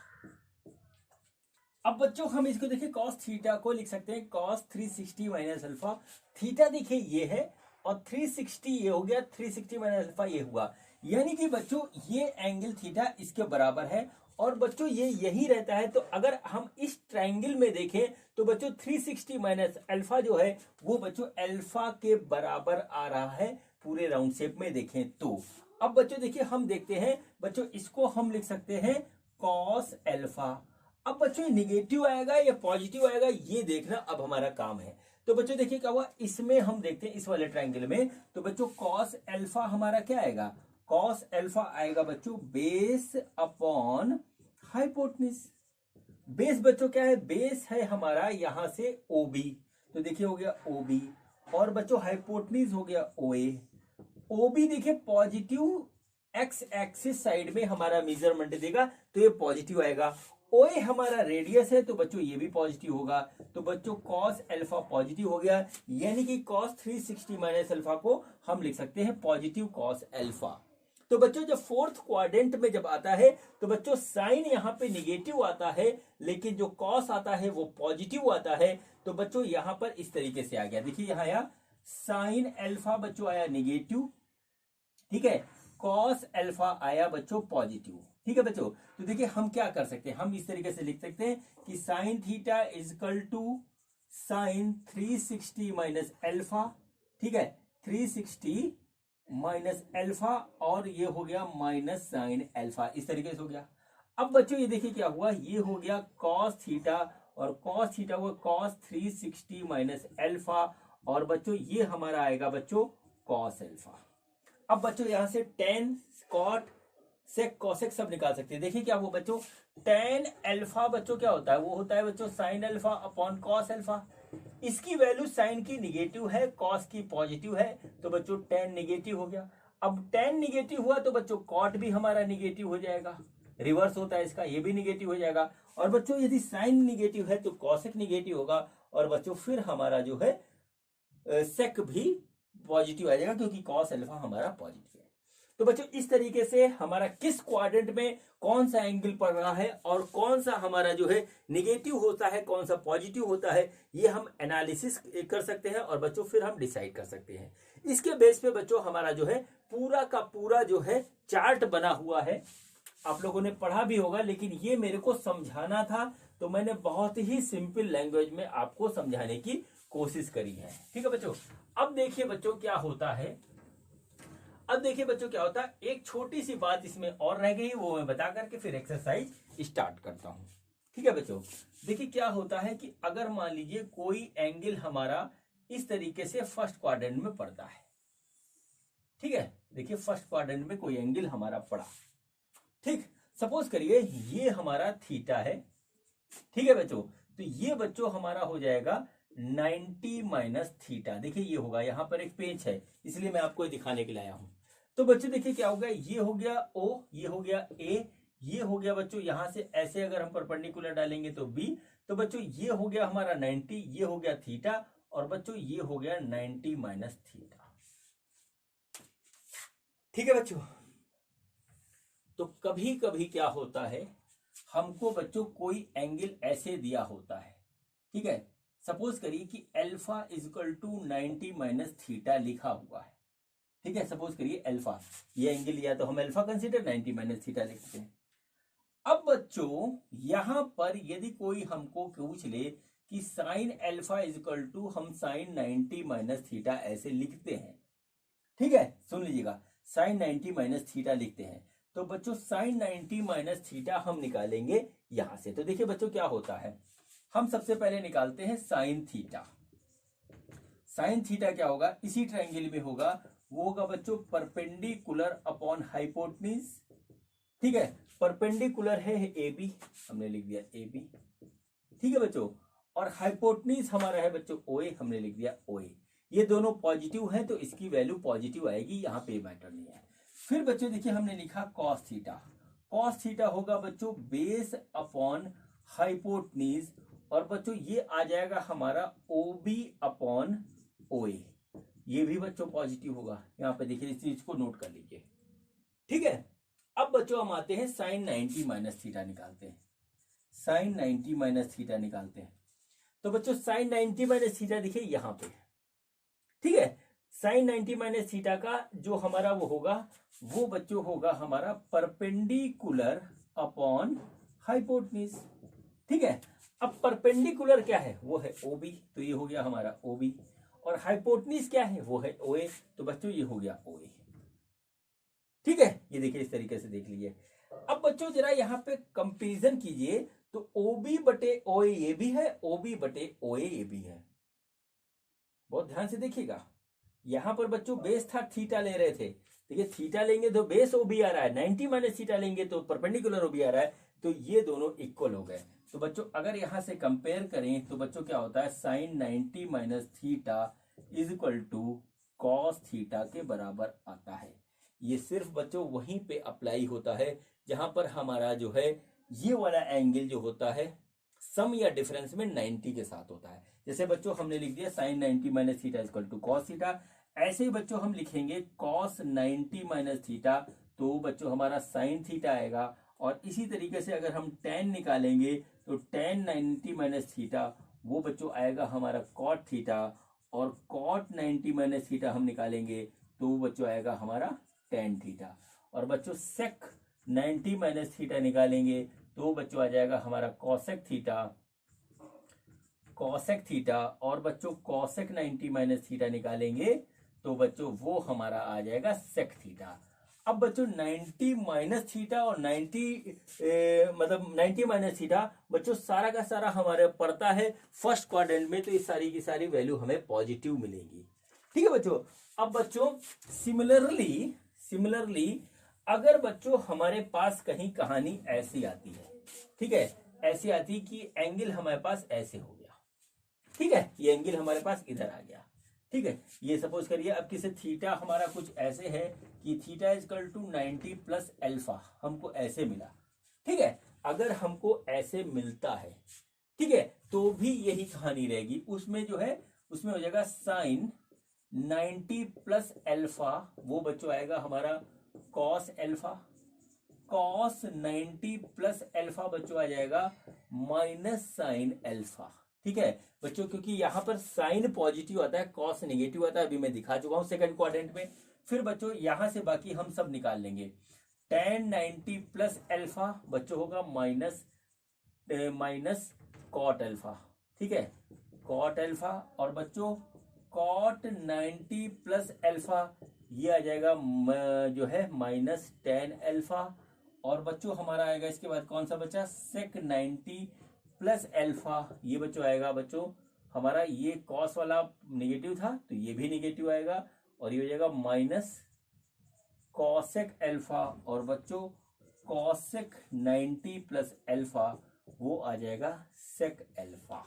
अब बच्चों हम इसको देखिए कॉस थीटा को लिख सकते हैं कॉस 360 माइनस अल्फा। थीटा देखिए ये है और 360 ये हो गया, 360 माइनस अल्फा ये हुआ, यानी कि बच्चों ये एंगल थीटा इसके बराबर है, और बच्चों ये यही रहता है। तो अगर हम इस ट्रायंगल में देखें तो बच्चों 360 माइनस अल्फा जो है वो बच्चों अल्फा के बराबर आ रहा है पूरे राउंड शेप में देखें तो। अब बच्चों देखिए हम देखते हैं बच्चों, इसको हम लिख सकते हैं कॉस अल्फा। अब बच्चों निगेटिव आएगा या पॉजिटिव आएगा ये देखना अब हमारा काम है। तो बच्चों देखिए क्या हुआ, इसमें हम देखते हैं इस वाले ट्रायंगल में, तो बच्चों कॉस अल्फा हमारा क्या आएगा, कॉस अल्फा आएगा बच्चों बेस अपॉन हाइपोटेन्यूज। बेस बच्चों क्या है, बेस है हमारा यहां से OB, तो देखिए हो गया OB, और बच्चों हाइपोटेन्यूज हो गया OA। OB देखिए पॉजिटिव एक्स एक्सिस साइड में हमारा मेजरमेंट देगा, तो ये पॉजिटिव आएगा। OA हमारा रेडियस है, तो बच्चों ये भी पॉजिटिव होगा, तो बच्चों कॉस अल्फा पॉजिटिव हो गया, यानी कि कॉस 360 माइनस अल्फा को हम लिख सकते हैं पॉजिटिव कॉस अल्फा। तो बच्चों जब फोर्थ क्वाड्रेंट में जब आता है तो बच्चों साइन यहाँ पे निगेटिव आता है, लेकिन जो कॉस आता है वो पॉजिटिव आता है। तो बच्चों यहां पर इस तरीके से आ गया, देखिए यहां आया साइन अल्फा बच्चों आया निगेटिव, ठीक है, कॉस अल्फा आया बच्चों पॉजिटिव, ठीक है बच्चों। तो देखिए हम क्या कर सकते हैं, हम इस तरीके से लिख सकते हैं कि sine theta is equal to sine 360 minus alpha, ठीक है, 360 माइनस अल्फा, और ये हो गया माइनस साइन अल्फा, इस तरीके से हो गया। अब बच्चों ये देखिए क्या हुआ, ये हो गया कॉस थीटा और कॉस थीटा हुआ कॉस 360 माइनस एल्फा और बच्चों ये हमारा आएगा बच्चों कॉस एल्फा। अब बच्चों यहां से टेन कॉट सेक कॉसेक सब निकाल सकते हैं। देखिए क्या हुआ बच्चों, टेन एल्फा बच्चों क्या होता है, वो होता है बच्चों sine alpha upon cos alpha. इसकी वैल्यू साइन की निगेटिव है, कॉस की पॉजिटिव है, तो बच्चों टेन निगेटिव हो गया। अब टेन निगेटिव हुआ तो बच्चों कॉट भी हमारा निगेटिव हो जाएगा, रिवर्स होता है इसका, ये भी निगेटिव हो जाएगा। और बच्चों यदि साइन निगेटिव है तो कॉसेक निगेटिव होगा और बच्चों फिर हमारा जो है सेक भी पॉजिटिव आ जाएगा क्योंकि कॉस एल्फा हमारा पॉजिटिव है। तो बच्चों इस तरीके से हमारा किस क्वाड्रेंट में कौन सा एंगल पड़ रहा है और कौन सा हमारा जो है निगेटिव होता है, कौन सा पॉजिटिव होता है, ये हम एनालिसिस कर सकते हैं और बच्चों फिर हम डिसाइड कर सकते हैं। इसके बेस पे बच्चों हमारा जो है पूरा का पूरा जो है चार्ट बना हुआ है। आप लोगों ने पढ़ा भी होगा, लेकिन ये मेरे को समझाना था तो मैंने बहुत ही सिंपल लैंग्वेज में आपको समझाने की कोशिश करी है। ठीक है बच्चों, अब देखिए बच्चों क्या होता है, अब देखिए बच्चों क्या होता है, एक छोटी सी बात इसमें और रह गई, वो मैं बता करके फिर एक्सरसाइज स्टार्ट करता हूं। ठीक है बच्चों, देखिए क्या होता है कि अगर मान लीजिए कोई एंगल हमारा इस तरीके से फर्स्ट क्वाड्रेंट में पड़ता है। ठीक है, देखिए फर्स्ट क्वाड्रेंट में कोई एंगल हमारा पड़ा, ठीक, सपोज करिए ये हमारा थीटा है। ठीक है बच्चों, तो ये बच्चों हमारा हो जाएगा 90 माइनस थीटा। देखिए ये होगा, यहां पर एक पेंच है इसलिए मैं आपको दिखाने के लिए आया हूं। तो बच्चों देखिए क्या होगा, ये हो गया ओ, ये हो गया ए, ये हो गया बच्चों यहां से ऐसे अगर हम परपेंडिकुलर डालेंगे तो बी। तो बच्चों ये हो गया हमारा 90, ये हो गया थीटा और बच्चों ये हो गया 90 माइनस थीटा। ठीक है बच्चों, तो कभी कभी क्या होता है, हमको बच्चों कोई एंगल ऐसे दिया होता है। ठीक है, सपोज करिए कि alpha is equal to 90 minus theta लिखा हुआ है। ठीक है, सपोज करिए अल्फा, ये एंगल लिया तो हम अल्फा कंसीडर 90 माइनस थीटा लिखते हैं। अब बच्चों यहां पर यदि कोई हमको पूछ ले कि साइन अल्फा इजकल टू हम साइन 90 माइनस थीटा ऐसे लिखते हैं। ठीक है, सुन लीजिएगा, साइन 90 माइनस थीटा लिखते हैं तो बच्चों साइन 90 माइनस थीटा हम निकालेंगे यहां से। तो देखिए बच्चों क्या होता है, हम सबसे पहले निकालते हैं साइन थीटा। साइन थीटा क्या होगा, इसी ट्रायंगल में होगा, वो होगा बच्चों परपेंडिकुलर अपॉन हाइपोटेन्यूज। ठीक है, परपेंडिकुलर है ए बी, हमने लिख दिया ए बी। ठीक है बच्चों, और हाइपोटेन्यूज हमारा है बच्चों ओ ए, हमने लिख दिया ओ ए। ये दोनों पॉजिटिव है तो इसकी वैल्यू पॉजिटिव आएगी, यहां पे मैटर नहीं है। फिर बच्चों देखिए हमने लिखा कॉस थीटा। कॉस थीटा होगा बच्चों बेस अपॉन हाइपोटेन्यूज और बच्चों ये आ जाएगा हमारा ओ बी अपॉन ओ ए। ये भी बच्चों पॉजिटिव होगा, यहां पे देखिए इस चीज को नोट कर लीजिए। ठीक है, अब बच्चों हम आते हैं साइन 90 माइनस थीटा निकालते हैं। साइन 90 माइनस थीटा निकालते हैं तो बच्चों साइन 90 माइनस थीटा देखिए यहां पे। ठीक है, साइन 90 माइनस थीटा का जो हमारा वो होगा, वो बच्चों होगा हमारा परपेंडिकुलर अपॉन हाइपोटेन्यूज। ठीक है, अब परपेंडिकुलर क्या है, वो है ओबी, तो ये हो गया हमारा ओबी, और हाइपोटेन्यूज क्या है, वो है ओए, तो बच्चों ये हो गया ओए। ठीक है, ये देखिए इस तरीके से देख लीजिए। अब बच्चों जरा यहाँ पे कंपैरिजन कीजिए, तो ओबी बटे ओए ये भी है, ओबी बटे ओए ये भी है। बहुत ध्यान से देखिएगा, यहां पर बच्चों बेस था थीटा ले रहे थे, देखिए थीटा लेंगे तो बेस ओबी आ रहा है, 90 माइनस थीटा लेंगे तो परपेंडिकुलर ओबी आ रहा है, तो ये दोनों इक्वल हो गए। तो बच्चों अगर यहां से कंपेयर करें तो बच्चों क्या होता है, sine 90 minus theta is equal to cos theta के बराबर आता है। ये सिर्फ बच्चों वहीं पे अप्लाई होता है जहां पर हमारा जो है ये वाला एंगल जो होता है सम या डिफरेंस में 90 के साथ होता है। जैसे बच्चों हमने लिख दिया sine 90 minus theta equal to cos theta, ऐसे ही बच्चों हम लिखेंगे कॉस 90 माइनस थीटा, तो बच्चों हमारा साइन थीटा आएगा। और इसी तरीके से अगर हम tan निकालेंगे तो tan 90 माइनस थीटा वो बच्चों आएगा हमारा कॉट थीटा, और कॉट 90 माइनस थीटा हम निकालेंगे तो बच्चों आएगा हमारा tan थीटा। और बच्चों सेक 90 माइनस थीटा निकालेंगे तो बच्चों आ जाएगा हमारा कॉसेक थीटा, कॉसेक थीटा। और बच्चों कॉसेक 90 माइनस थीटा निकालेंगे तो बच्चों वो हमारा आ जाएगा सेक थीटा। अब बच्चों 90 माइनस थीटा और 90 मतलब 90 माइनस थीटा बच्चों सारा का सारा हमारे पड़ता है फर्स्ट क्वाड्रेंट में, तो ये सारी की सारी वैल्यू हमें पॉजिटिव मिलेगी। ठीक है बच्चों। अब बच्चों सिमिलरली अगर बच्चों हमारे पास कहीं कहानी ऐसी आती है, ठीक है, ऐसी आती कि एंगल हमारे पास ऐसे हो गया, ठीक है, ये एंगल हमारे पास इधर आ गया, ठीक है, ये सपोज करिए अब किसी थीटा हमारा कुछ ऐसे है कि theta is equal to 90 plus alpha, हमको ऐसे मिला, ठीक है, अगर हमको ऐसे मिलता है, ठीक है, तो भी यही कहानी रहेगी, उसमें जो है उसमें हो जाएगा साइन 90 प्लस अल्फा, वो बच्चों आएगा हमारा cos alpha, cos 90 plus alpha बच्चों आ जाएगा माइनस साइन अल्फा। ठीक है बच्चों, क्योंकि यहां पर साइन पॉजिटिव आता है, कॉस नेगेटिव आता है, अभी मैं दिखा चुका हूं सेकंड क्वाड्रेंट में। फिर बच्चों यहां से बाकी हम सब निकाल लेंगे, tan 90 प्लस अल्फा बच्चों होगा माइनस कॉट अल्फा, ठीक है, कॉट अल्फा, और बच्चों कॉट 90 प्लस अल्फा ये आ जाएगा जो है माइनस tan अल्फा, और बच्चों हमारा आएगा इसके बाद कौन सा बचा, सेक 90 प्लस अल्फा, ये बच्चों आएगा बच्चों हमारा, ये कॉस वाला नेगेटिव था तो ये भी नेगेटिव आएगा, और ये हो जाएगा माइनस कॉसेक अल्फा, और बच्चों कॉसेक 90 प्लस अल्फा वो आ जाएगा सेक अल्फा।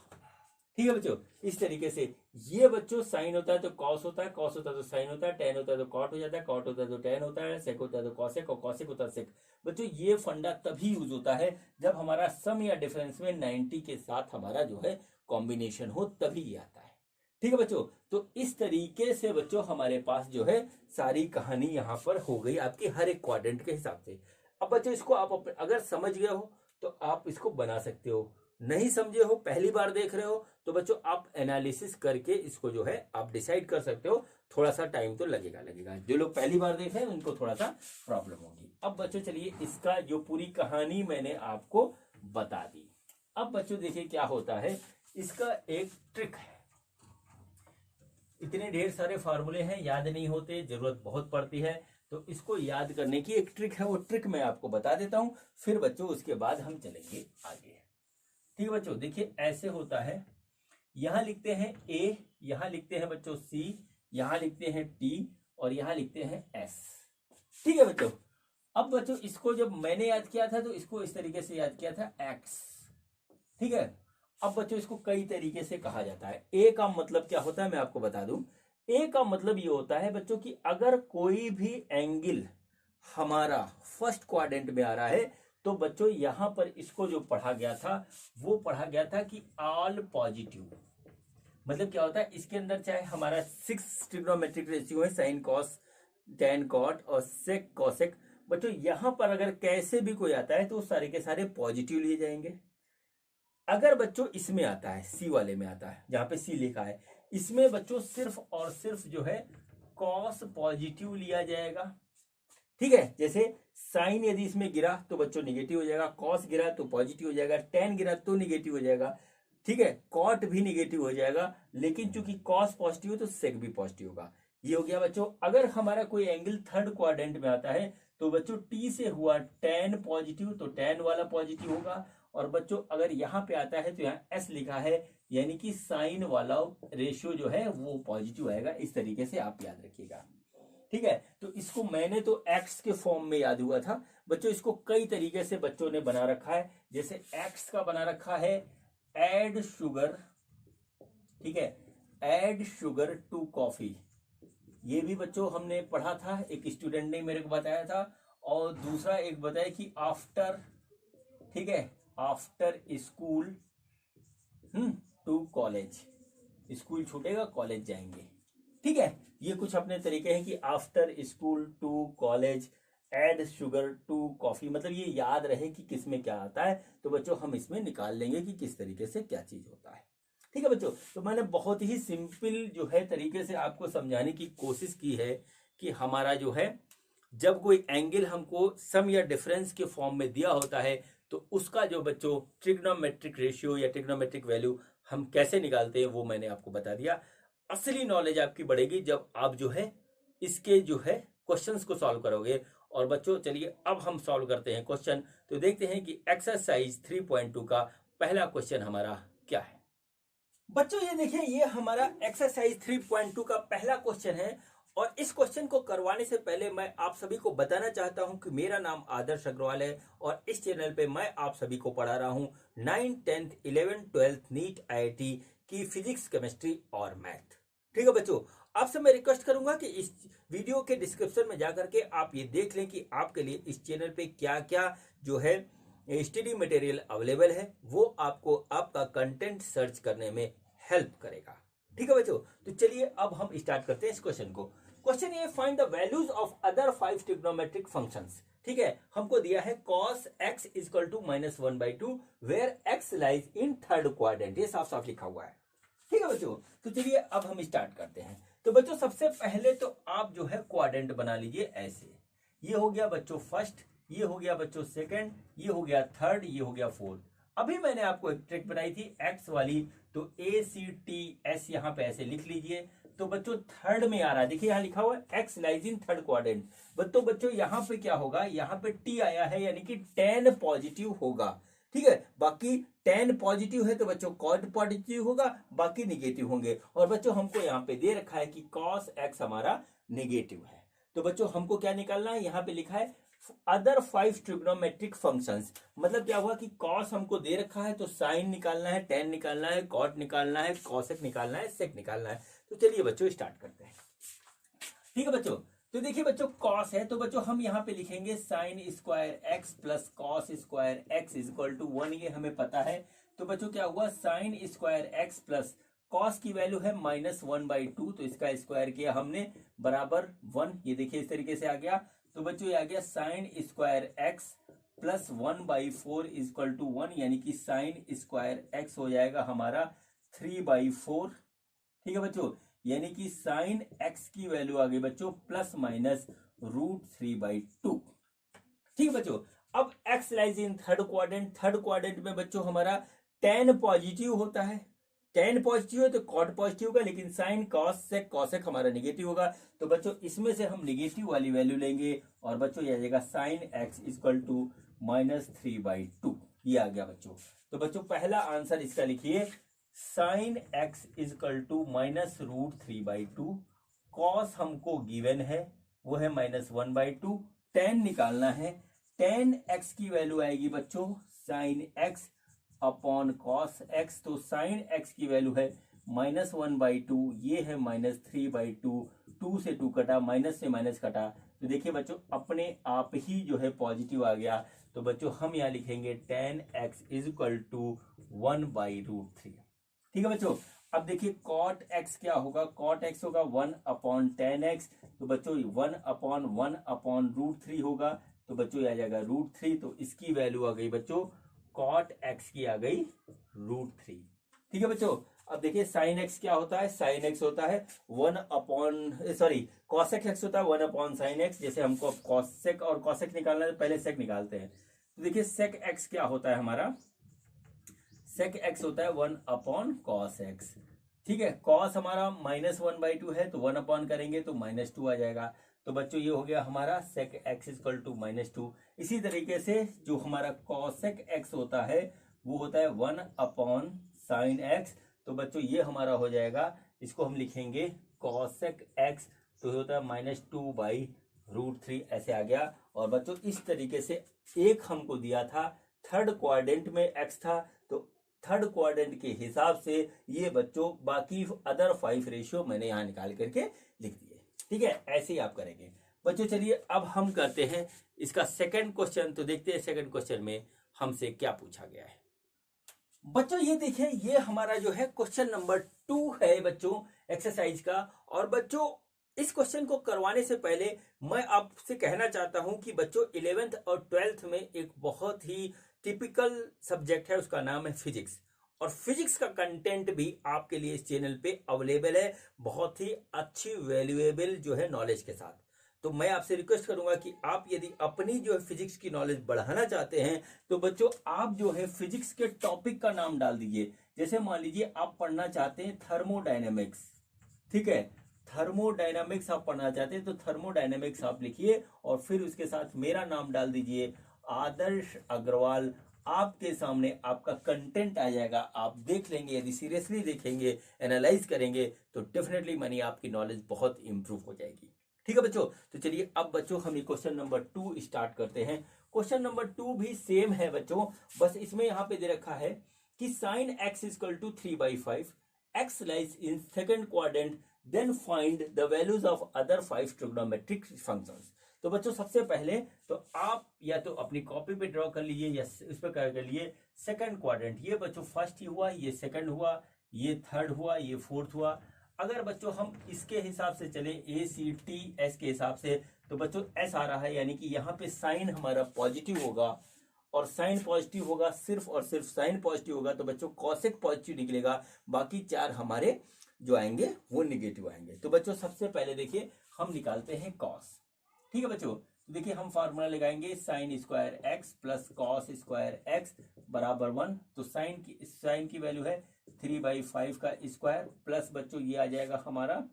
ठीक है बच्चों, इस तरीके से ये बच्चों साइन होता है तो कॉस होता है, कॉस होता है तो साइन होता है, टेन होता है तो कॉट हो जाता है, कॉट होता है तो टेन होता है, सेक होता है तो कॉसेक, और कॉसेक होता है सेक। बच्चों ये फंडा तभी यूज होता है जब हमारा सम या डिफरेंस में 90 के साथ हमारा जो है कॉम्बिनेशन हो, तभी ये आता है। ठीक है बच्चों, तो इस तरीके से बच्चों हमारे पास जो है सारी कहानी यहाँ पर हो गई आपकी हर एक क्वाड्रेंट के हिसाब से। अब बच्चों इसको आप अगर समझ गए हो तो आप इसको बना सकते हो, नहीं समझे हो पहली बार देख रहे हो तो बच्चों आप एनालिसिस करके इसको जो है आप डिसाइड कर सकते हो, थोड़ा सा टाइम तो लगेगा, जो लोग पहली बार देख रहे हैं उनको थोड़ा सा प्रॉब्लम होगी। अब बच्चों चलिए इसका जो पूरी कहानी मैंने आपको बता दी। अब बच्चों देखिए क्या होता है, इसका एक ट्रिक है, इतने ढेर सारे फार्मूले हैं, याद नहीं होते, जरूरत बहुत पड़ती है, तो इसको याद करने की एक ट्रिक है, वो ट्रिक मैं आपको बता देता हूं, फिर बच्चों उसके बाद हम चलेंगे आगे। ठीक है बच्चों, देखिए ऐसे होता है, यहां लिखते हैं A, यहां लिखते हैं बच्चों C, यहां लिखते हैं T, और यहां लिखते हैं S। ठीक है बच्चों, अब बच्चों इसको जब मैंने याद किया था तो इसको इस तरीके से याद किया था X। ठीक है, अब बच्चों इसको कई तरीके से कहा जाता है। A का मतलब क्या होता है मैं आपको बता दूं, A का मतलब ये होता है बच्चों कि अगर कोई भी एंगल हमारा फर्स्ट क्वाड्रेंट में आ रहा है तो बच्चों यहां पर इसको जो पढ़ा गया था वो पढ़ा गया था कि ऑल पॉजिटिव, मतलब क्या होता है, इसके अंदर चाहे हमारा 6 ट्रिग्नोमेट्रिक रेशियो है, साइन कॉस टेन कॉट और सेक कॉसेक, बच्चों यहां पर अगर कैसे भी कोई आता है तो सारे के सारे पॉजिटिव लिए जाएंगे। अगर बच्चों इसमें आता है, सी वाले में आता है जहां पे सी लिखा है, इसमें बच्चों सिर्फ और सिर्फ जो है कॉस पॉजिटिव लिया जाएगा। ठीक है, जैसे साइन यदि इसमें गिरा तो बच्चों निगेटिव हो जाएगा, कॉस गिरा तो पॉजिटिव हो जाएगा, टेन गिरा तो निगेटिव हो जाएगा, ठीक है, कॉट भी निगेटिव हो जाएगा, लेकिन चूंकि कॉस पॉजिटिव है तो सेक भी पॉजिटिव होगा। ये हो गया बच्चों। अगर हमारा कोई एंगल थर्ड क्वाड्रेंट में आता है तो बच्चों टी से हुआ टेन पॉजिटिव तो टेन वाला पॉजिटिव होगा, और बच्चों अगर यहाँ पे आता है तो यहाँ एस लिखा है, यानी कि साइन वाला रेशियो जो है वो पॉजिटिव आएगा। इस तरीके से आप याद रखिएगा। ठीक है, तो इसको मैंने तो एक्स के फॉर्म में याद हुआ था बच्चों, इसको कई तरीके से बच्चों ने बना रखा है। जैसे एक्स का बना रखा है एड शुगर, ठीक है, एड शुगर टू कॉफी, ये भी बच्चों हमने पढ़ा था, एक स्टूडेंट ने मेरे को बताया था। और दूसरा एक बताया कि आफ्टर, ठीक है, after school to college, school छूटेगा कॉलेज जाएंगे। ठीक है, ये कुछ अपने तरीके हैं कि after school to college add sugar to coffee, मतलब ये याद रहे कि किस में क्या आता है, तो बच्चों हम इसमें निकाल लेंगे कि किस तरीके से क्या चीज होता है। ठीक है बच्चों, तो मैंने बहुत ही सिंपल जो है तरीके से आपको समझाने की कोशिश की है कि हमारा जो है जब कोई एंगल हमको सम या डिफरेंस के फॉर्म में दिया होता है तो उसका जो बच्चों ट्रिग्नोमेट्रिक रेशियो या ट्रिग्नोमेट्रिक वैल्यू हम कैसे निकालते हैं वो मैंने आपको बता दिया। असली नॉलेज आपकी बढ़ेगी जब आप जो है इसके जो है क्वेश्चंस को सॉल्व करोगे, और बच्चों चलिए अब हम सॉल्व करते हैं क्वेश्चन। तो देखते हैं कि एक्सरसाइज 3.2 का पहला क्वेश्चन हमारा क्या है। बच्चों ये देखिए, ये हमारा एक्सरसाइज 3.2 का पहला क्वेश्चन है। और इस क्वेश्चन को करवाने से पहले मैं आप सभी को बताना चाहता हूं कि मेरा नाम आदर्श अग्रवाल है और इस चैनल पे मैं आप सभी को पढ़ा रहा हूं 9th, 10th, 11th, 12th NEET IIT की फिजिक्स, केमिस्ट्री और मैथ। ठीक है बच्चों, आपसे मैं रिक्वेस्ट करूंगा कि इस वीडियो के डिस्क्रिप्शन में जाकर के आप ये देख लें कि आपके लिए इस चैनल पे क्या क्या जो है स्टडी मटेरियल अवेलेबल है, वो आपको आपका कंटेंट सर्च करने में हेल्प करेगा। ठीक है बच्चों, तो चलिए अब हम स्टार्ट करते हैं इस क्वेश्चन को। क्वेश्चन ये, find the values of other 5 trigonometric functions. ठीक है, हमको दिया है cos x equal to -1/2 where x lies in third quadrant. ये साफ साफ लिखा हुआ है। ठीक है बच्चों, तो चलिए अब हम स्टार्ट करते हैं। तो बच्चों सबसे पहले तो आप जो है क्वाड्रेंट बना लीजिए ऐसे। ये हो गया बच्चों फर्स्ट, ये हो गया बच्चों सेकंड, ये हो गया थर्ड, ये हो गया फोर्थ। अभी मैंने आपको एक ट्रिक बनाई थी एक्स वाली, तो ACTS यहाँ पे ऐसे लिख लीजिए। तो बच्चों थर्ड में आ रहा है, देखिए यहाँ लिखा हुआ है x lies in third quadrant. तो बच्चों यहाँ पे क्या होगा, यहाँ पे T आया है यानी कि 10 पॉजिटिव होगा। ठीक है, बाकी 10 पॉजिटिव है तो बच्चों कॉट पॉजिटिव होगा, बाकी निगेटिव होंगे। और बच्चों हमको यहाँ पे दे रखा है कि cos x हमारा निगेटिव है। तो बच्चों हमको क्या निकालना है, यहाँ पे लिखा है अदर 5 ट्रिग्नोमेट्रिक फंक्शंस। मतलब क्या हुआ कि cos हमको दे रखा है तो sin निकालना है, tan निकालना है, cot निकालना है, cosec निकालना है, sec निकालना है। तो चलिए बच्चों स्टार्ट करते हैं। ठीक है बच्चों, तो देखिए बच्चों cos है तो बच्चों हम यहाँ पे लिखेंगे sin square x plus cos square x equal to 1, ये हमें पता है। तो बच्चों क्या हुआ, sin square x plus cos की वैल्यू है -1/2, तो इसका स्क्वायर किया हमने बराबर 1। ये देखिए इस तरीके से आ गया। तो बच्चों ये आ गया sin square x plus 1/4 equal to 1, यानी कि sin स्क्वायर x हो जाएगा हमारा 3/4। ठीक है बच्चों, यानी कि sin x की वैल्यू आ गई बच्चों प्लस माइनस √3/2। ठीक है बच्चों, अब x lies in third quadrant. Third quadrant में बच्चों हमारा 10 पॉजिटिव होता है। 10 पॉजिटिव है तो कॉट पॉजिटिव होगा, लेकिन साइन cosec हमारा निगेटिव होगा। तो बच्चों इसमें से हम निगेटिव वाली वैल्यू लेंगे और बच्चों ये आ जाएगा sin x इक्वल टू -3/2। ये आ गया बच्चों। तो बच्चों पहला आंसर इसका लिखिए, sin x equal to -√3/2। cos हमको गिवन है वो है -1/2। tan निकालना है, tan x की वैल्यू आएगी बच्चों sin x upon cos x। तो sin x की वैल्यू है -1/2, ये है -3/2। 2 से 2 कटा, माइनस से माइनस कटा, तो देखिए बच्चों अपने आप ही जो है पॉजिटिव आ गया। तो बच्चों हम यहाँ लिखेंगे tan x इक्वल टू 1/√3। ठीक है बच्चों, अब देखिए cot x क्या होगा, cot x होगा 1/tan x। तो बच्चों 1/1/√3 होगा, तो बच्चों ये आ जाएगा √3। तो इसकी वैल्यू आ गई बच्चों cot x की आ गई √3। ठीक है बच्चों, अब देखिए sin x क्या होता है, sin x होता है cosec x होता है 1/sin x। जैसे हमको cosec और cosec निकालना है तो पहले sec निकालते हैं। तो देखिए sec x क्या होता है हमारा, sec x होता है 1/cos x। ठीक है, cos हमारा -1/2 है तो 1 करेंगे तो -2 आ जाएगा। तो बच्चों ये हो गया हमारा sec x इक्वल टू -2। इसी तरीके से जो हमारा cosec x होता है वो होता है 1/sin x। तो बच्चों ये हमारा हो जाएगा, इसको हम लिखेंगे cosec x, तो होता है -2/√3, ऐसे आ गया। और बच्चों इस तरीके से एक हमको दिया था, थर्ड क्वाड्रेंट में x था, तो थर्ड क्वाड्रेंट के हिसाब से ये बच्चों बाकी अदर 5 रेशियो मैंने यहाँ निकाल करके लिख दिए। ठीक है, ऐसे ही आप करेंगे बच्चों। चलिए अब हम करते हैं इसका सेकंड क्वेश्चन। तो देखते हैं सेकंड क्वेश्चन में हमसे क्या पूछा गया है। बच्चों ये देखिए, ये हमारा जो है क्वेश्चन नंबर 2 है बच्चों एक्सरसाइज का। और बच्चों इस क्वेश्चन को करवाने से पहले मैं आपसे कहना चाहता हूं कि बच्चों 11th और 12th में एक बहुत ही टिपिकल सब्जेक्ट है, उसका नाम है फिजिक्स। और फिजिक्स का कंटेंट भी आपके लिए इस चैनल पे अवेलेबल है, बहुत ही अच्छी वैल्यूएबल जो है नॉलेज के साथ। तो मैं आपसे रिक्वेस्ट करूंगा कि आप यदि अपनी जो है फिजिक्स की नॉलेज बढ़ाना चाहते हैं तो बच्चों आप जो है फिजिक्स के टॉपिक का नाम डाल दीजिए। जैसे मान लीजिए आप पढ़ना चाहते हैं थर्मोडायनेमिक्स, ठीक है, थर्मोडायनामिक्स आप पढ़ना चाहते हैं तो थर्मोडायनामिक्स आप लिखिए और फिर उसके साथ मेरा नाम डाल दीजिए आदर्श अग्रवाल। आपके सामने आपका कंटेंट आ जाएगा, आप देख लेंगे, यदि सीरियसली देखेंगे, एनालाइज करेंगे तो डेफिनेटली मानिए आपकी नॉलेज बहुत इंप्रूव हो जाएगी। ठीक है बच्चों, तो चलिए अब बच्चों हम ये क्वेश्चन नंबर 2 स्टार्ट करते हैं। क्वेश्चन नंबर 2 भी सेम है बच्चों, बस इसमें यहाँ पे दे रखा है कि sine X equal to 3/5, X lies in second quadrant, then find the values of other 5 trigonometric functions. तो बच्चों सबसे पहले तो आप या तो अपनी कॉपी पे ड्रॉ कर लीजिए या इस पर कर लिए सेकंड क्वाड्रेंट। ये बच्चों फर्स्ट ही हुआ, ये सेकंड हुआ, ये थर्ड हुआ, ये फोर्थ हुआ। अगर बच्चों हम इसके हिसाब से चले ए सी टी एस के हिसाब से तो बच्चों एस आ रहा है, यानी कि यहाँ पे साइन हमारा पॉजिटिव होगा और साइन पॉजिटिव होगा, सिर्फ और सिर्फ साइन पॉजिटिव होगा तो बच्चों कॉसेक पॉजिटिव निकलेगा, बाकी 4 हमारे जो आएंगे वो निगेटिव आएंगे। तो बच्चों सबसे पहले देखिए हम निकालते हैं कॉस। ठीक है बच्चों, तो देखिए हम फार्मूला लगाएंगे sign square X plus cos square x बराबर 1। तो साइन की वैल्यू है 3/5 का स्क्वायर प्लस बच्चों ये आ जाएगा हमारा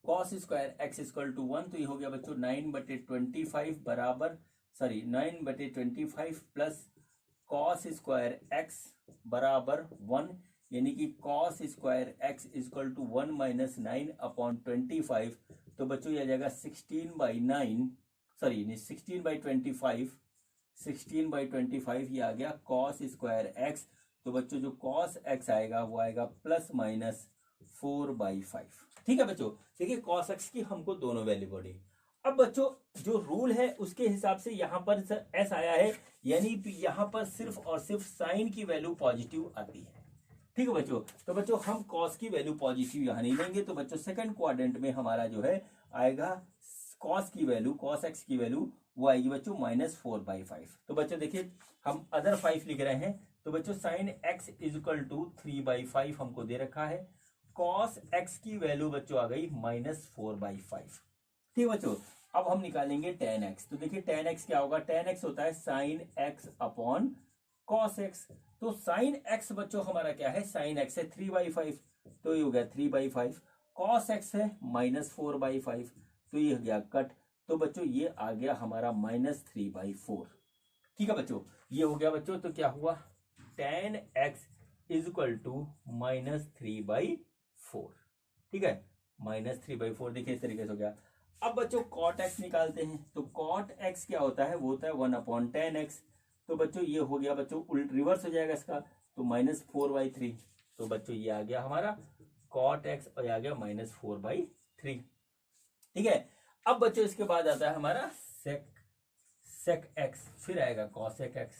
cos square X equal to 1। तो ये हो गया बच्चों 9/25 बराबर 9/25 प्लस कॉस स्क्वायर एक्स बराबर 1, यानी कि cos square X equal to 1 minus 9/25। तो बच्चों ये आ जाएगा 16/25 ये आ गया कॉस स्क्वायर एक्स। तो बच्चों जो कॉस एक्स आएगा वो आएगा प्लस माइनस 4/5। ठीक है बच्चों, देखिए कॉस एक्स की हमको दोनों वैल्यू पड़ी। अब बच्चों जो रूल है उसके हिसाब से यहाँ पर एस आया है, यानी यहाँ पर सिर्फ और सिर्फ साइन की वैल्यू पॉजिटिव आती है। ठीक है बच्चों, तो बच्चों हम कॉस की वैल्यू पॉजिटिव यहाँ नहीं लेंगे, तो बच्चों सेकंड क्वाड्रेंट में हमारा जो है आएगा कॉस की वैल्यू, कॉस एक्स की वैल्यू वो आएगी बच्चों -4/5। तो बच्चों देखिए हम अदर 5 लिख रहे हैं, तो बच्चों साइन एक्स इक्वल टू 3/5 हमको दे रखा है, कॉस एक्स की वैल्यू बच्चों आ गई -4/5। ठीक है बच्चों, अब हम निकालेंगे tan x। तो देखिए tan x क्या होगा, tan x होता है sine x upon cos x. तो साइन एक्स बच्चों हमारा क्या है, साइन एक्स है 3/5, तो ये हो गया 3/5, कॉस एक्स है -4/5, तो ये हो गया कट। तो बच्चों ये आ गया हमारा -3/4। ठीक है बच्चों, ये हो गया बच्चों, तो क्या हुआ tan x इक्वल टू -3/4। ठीक है, -3/4 देखिए इस तरीके से हो गया। अब बच्चों कॉट एक्स निकालते हैं, तो कॉट एक्स क्या होता है, वो होता है 1/tan x। तो बच्चों ये हो गया बच्चों उल्ट रिवर्स हो जाएगा इसका, तो -4/3। तो बच्चों ये आ गया हमारा कॉट एक्स और ये आ गया -4/3। ठीक है, अब बच्चों इसके बाद आता है हमारा सेक एक्स, फिर आएगा कॉसेक एक्स।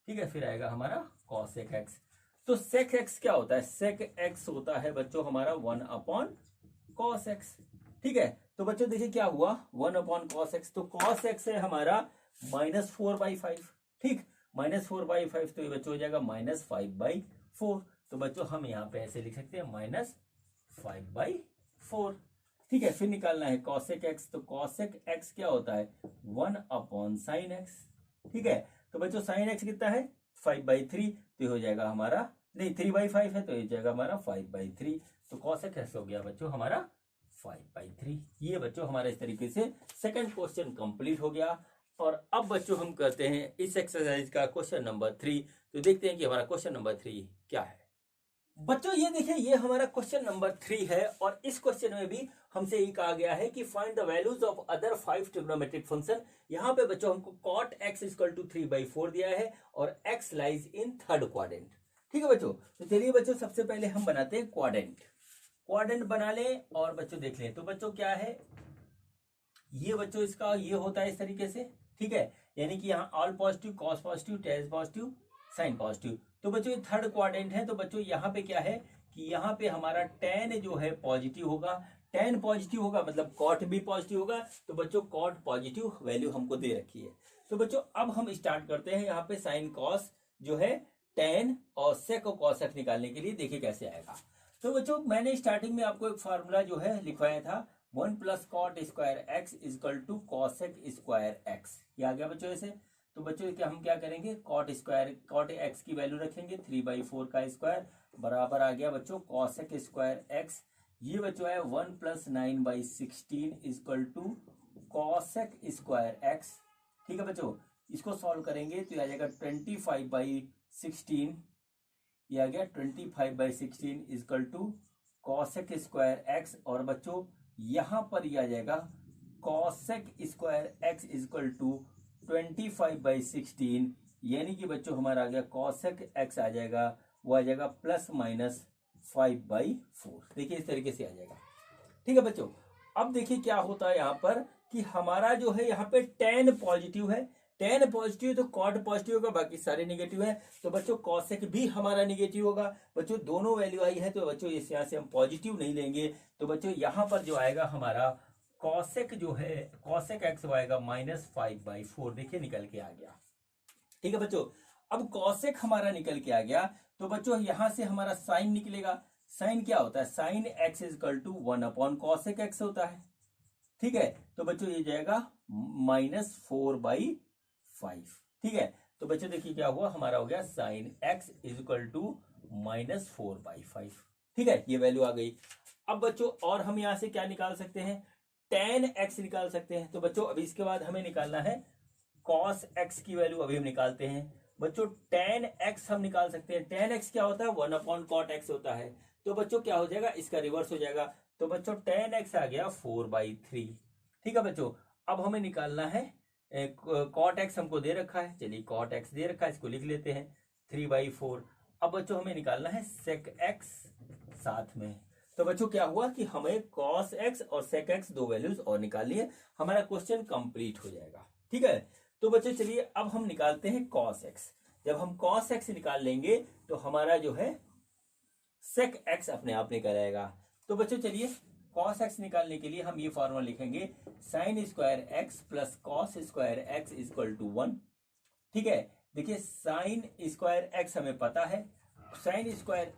ठीक है, फिर आएगा हमारा कॉसेक एक्स। तो सेक एक्स क्या होता है, सेक एक्स होता है बच्चों हमारा 1/cos x। ठीक है, तो बच्चों देखिए क्या हुआ 1/cos x, तो cos x है हमारा -4/5। ठीक, -4/5, तो ये बच्चों हो जाएगा -5/4। तो बच्चों हम यहाँ पे ऐसे लिख सकते हैं -5/4। ठीक है, फिर निकालना है cosec x, तो cosec x क्या होता है 1/sin x। ठीक है, तो बच्चों sin x कितना है 5/3, तो ये हो जाएगा हमारा नहीं 3/5 है, तो ये जाएगा हमारा 5/3। तो cosec x हो गया बच्चों हमारा 5/3। ये बच्चों हमारा इस तरीके से सेकंड क्वेश्चन कंप्लीट हो गया। और अब बच्चों हम करते हैं इस एक्सरसाइज का क्वेश्चन नंबर 3। तो देखते हैं कि हमारा क्वेश्चन नंबर 3 क्या है। बच्चों ये देखिए ये हमारा क्वेश्चन नंबर 3 है और इस क्वेश्चन में भी हमसे ये कहा गया है कि find the values of other 5 trigonometric function. यहाँ पे बच्चों हमको cot x इक्वल टू 3/4 दिया है और x lies in third quadrant. ठीक है बच्चों, तो चलिए बच्चों सबसे पहले हम बनाते हैं क्वाड्रेंट बना लें और बच्चों देख लें। तो बच्चों क्या है ये बच्चों इसका ये होता है इस तरीके से। ठीक है, यानी कि यहाँ all positive, cos positive, tan positive, sine positive. तो बच्चों ये थर्ड क्वाड्रेंट है, तो बच्चों यहाँ पे क्या है कि यहाँ पे हमारा टेन जो है पॉजिटिव होगा, टेन पॉजिटिव होगा मतलब कॉट भी पॉजिटिव होगा। तो बच्चों कॉट पॉजिटिव वैल्यू हमको दे रखी है। तो बच्चों अब हम स्टार्ट करते हैं यहाँ पे साइन कॉस जो है टेन और सेक और कॉसेक निकालने के लिए। देखिए कैसे आएगा। तो बच्चों मैंने स्टार्टिंग में आपको एक फार्मूला जो है लिखवाया था 1 + cot square X equal to cosec square X. ये आ गया बच्चों ऐसे। तो बच्चों क्या हम क्या करेंगे cot एक्स की वैल्यू रखेंगे 3/4 का स्क्वायर बराबर आ गया बच्चों कॉसेक स्क्वायर एक्स। ये बच्चों है 1+9/16 equal to cosec square X. ठीक है बच्चों, इसको सॉल्व करेंगे तो ये आ जाएगा 25/16, ये आ गया 25/16 equal to cosec square X. और बच्चों यहां पर ये आ जाएगा cosec square X equal to 25/16, यानी कि बच्चों हमारा आ गया कॉसेक एक्स आ जाएगा, वो आ जाएगा +/5/4। देखिए इस तरीके से आ जाएगा। ठीक है बच्चों, अब देखिए क्या होता है यहाँ पर कि हमारा जो है यहाँ पे tan पॉजिटिव है, tan पॉजिटिव तो cot पॉजिटिव होगा, बाकी सारे नेगेटिव है। तो बच्चों cosec भी हमारा नेगेटिव होगा। बच्चों दोनों वैल्यू आई है तो बच्चों इस यहाँ से हम पॉजिटिव नहीं लेंगे। तो बच्चों यहाँ पर जो आएगा हमारा cosec जो है cosec x आएगा -5/4। देखिए निकल के आ गया। ठीक है बच्चों, अब cosec हमारा निकल के आ गया तो बच्चों यहां से हमारा साइन निकलेगा। साइन क्या होता है? Sine x equal to 1/cosec x होता है। ठीक है, तो बच्चों ये जाएगा -4/5। ठीक है, तो बच्चों देखिए क्या हुआ, हमारा हो गया साइन x इक्वल टू -4/5। ठीक है, ये वैल्यू आ गई। अब बच्चों और हम यहां से क्या निकाल सकते हैं? tan x निकाल सकते हैं। तो बच्चों अभी इसके बाद हमें निकालना है cos x की वैल्यू, अभी हम निकालते हैं। बच्चों tan x हम निकाल सकते हैं। tan x क्या होता है? 1/cot x होता है। तो बच्चों क्या हो जाएगा, इसका रिवर्स हो जाएगा। तो बच्चों tan x आ गया 4/3। ठीक है बच्चों, अब हमें निकालना है cot x हमको दे रखा है, चलिए cot x दे रखा है, इसको लिख लेते हैं 3/4। अब बच्चों हमें निकालना है sec x साथ में। तो बच्चों क्या हुआ कि हमें cos x और sec x दो वैल्यूज और निकालनी है, हमारा क्वेश्चन कंप्लीट हो जाएगा। ठीक है, तो बच्चों चलिए अब हम निकालते हैं cos x। जब हम cos x निकाल लेंगे तो हमारा जो है sec x अपने आप निकल आएगा। तो बच्चों चलिए cos x निकालने के लिए हम ये फॉर्मूला लिखेंगे, sine square x plus cos square x equal to 1। ठीक है, देखिए साइन स्क्वायर x हमें पता है, साइन स्क्वायर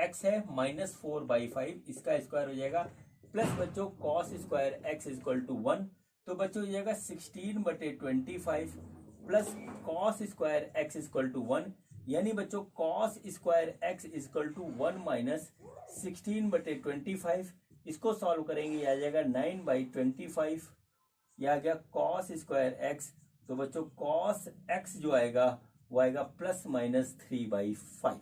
x है -4/5, इसका स्क्वायर हो जाएगा, प्लस बच्चों cos square x equal to 1। तो बच्चों ये जाएगा 16/25 plus cos square x equal to 1, यानी बच्चों cos square x equal to 1 minus 16/25। इसको सॉल्व करेंगे, ये आ जाएगा 9/25, ये आ गया कॉस स्क्वायर x। तो बच्चों कॉस x जो आएगा वो आएगा ±3/5।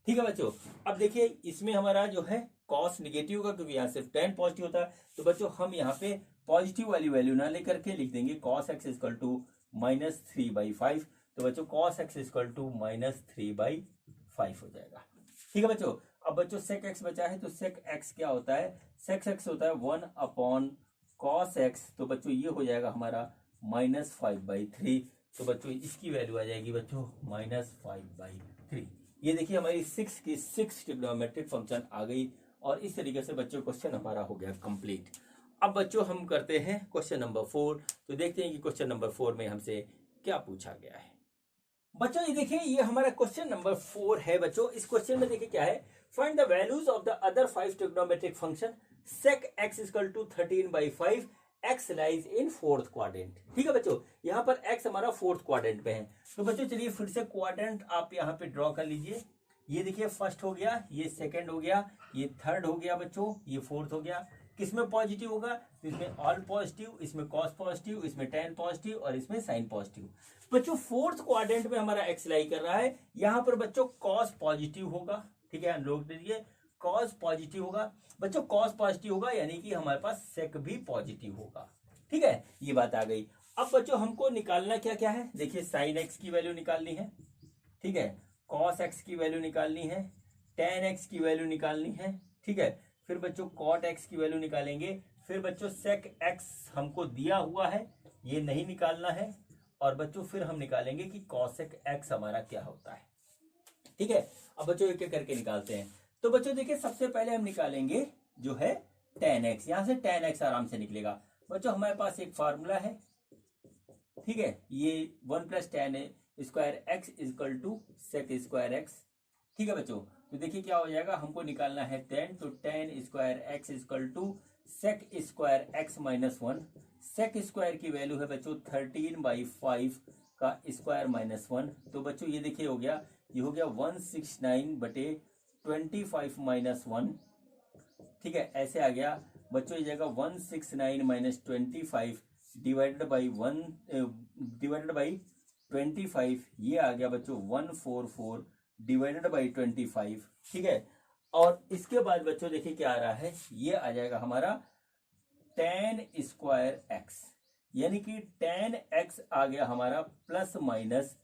ठीक है बच्चों, अब देखिए इसमें हमारा जो है कॉस निगेटिव होगा क्योंकि यहाँ सिर्फ tan पॉजिटिव होता है। तो बच्चों हम यहाँ पे पॉजिटिव वाली वैल्यू ना लेकर के लिख देंगे cos x इक्वल टू -3/5। तो बच्चों cos x इक्वल टू -3/5 हो जाएगा। ठीक है बच्चों, अब बच्चों sec x बचा है, तो sec x क्या होता है? sec x होता है 1/cos x। तो बच्चों ये हो जाएगा हमारा -5/3। तो बच्चों इसकी वैल्यू आ जाएगी बच्चों -5/3। ये देखिए हमारी 6 की 6 ट्रिग्नोमेट्रिक फंक्शन आ गई और इस तरीके से बच्चों क्वेश्चन हमारा हो गया कंप्लीट। अब बच्चों हम करते हैं क्वेश्चन नंबर 4। तो देखते हैं कि क्वेश्चन नंबर 4 में हमसे क्या पूछा गया है। बच्चों ये देखिए, ये हमारा क्वेश्चन नंबर 4 है। बच्चों इस क्वेश्चन में देखिए क्या है, find the values of the other 5 trigonometric function sec x equal to 13/5, x lies in fourth quadrant. ठीक है बच्चों, यहाँ पर x हमारा फोर्थ क्वाड्रेंट पे है। तो बच्चों चलिए फिर से क्वाड्रेंट आप यहाँ पे ड्रॉ कर लीजिए। ये देखिए फर्स्ट हो गया, ये सेकंड हो गया, ये थर्ड हो गया बच्चों, ये फोर्थ हो गया। किसमें पॉजिटिव होगा? तो इसमें ऑल पॉजिटिव, इसमें कॉस पॉजिटिव, इसमें tan पॉजिटिव और इसमें साइन पॉजिटिव। बच्चों फोर्थ क्वाड्रेंट में हमारा x लाई कर रहा है, यहाँ पर बच्चों कॉस पॉजिटिव होगा। ठीक है, नोट दीजिए कॉस पॉजिटिव होगा। बच्चों कॉस पॉजिटिव होगा यानी कि हमारे पास सेक भी पॉजिटिव होगा। ठीक है, ये बात आ गई। अब बच्चों हमको निकालना क्या क्या है? देखिए साइन x की वैल्यू निकालनी है, ठीक है, कॉस x की वैल्यू निकालनी है, tan x की वैल्यू निकालनी है। ठीक है, फिर बच्चों cot x की वैल्यू निकालेंगे। फिर बच्चों sec x हमको दिया हुआ है, ये नहीं निकालना है। और बच्चों फिर हम निकालेंगे कि cosec x हमारा क्या होता है। ठीक है, अब बच्चों एक एक करके निकालते हैं। तो बच्चों देखिए सबसे पहले हम निकालेंगे जो है tan x, यहां से tan x आराम से निकलेगा। बच्चों हमारे पास एक फॉर्मूला है, ठीक है, ये 1 + tan square x equal to sec square x। ठीक है बच्चों, तो देखिए क्या हो जाएगा, हमको निकालना है tan, तो tan square x equal to sec square x -1। sec square की वैल्यू है बच्चों 13/5 का स्क्वायर -1। तो बच्चों ये देखिए हो गया, ये हो गया 169/25 - 1। ठीक है, ऐसे आ गया बच्चों, ये जगह 169 माइनस 25 डिवाइडेड बाई 25, ये आ गया बच्चों 144 डिवाइडेड बाई 25, ठीक है। और इसके बाद बच्चों देखिए क्या आ रहा है, ये आ जाएगा हमारा tan स्क्वायर एक्स, यानी कि tan x आ गया हमारा प्लस माइनस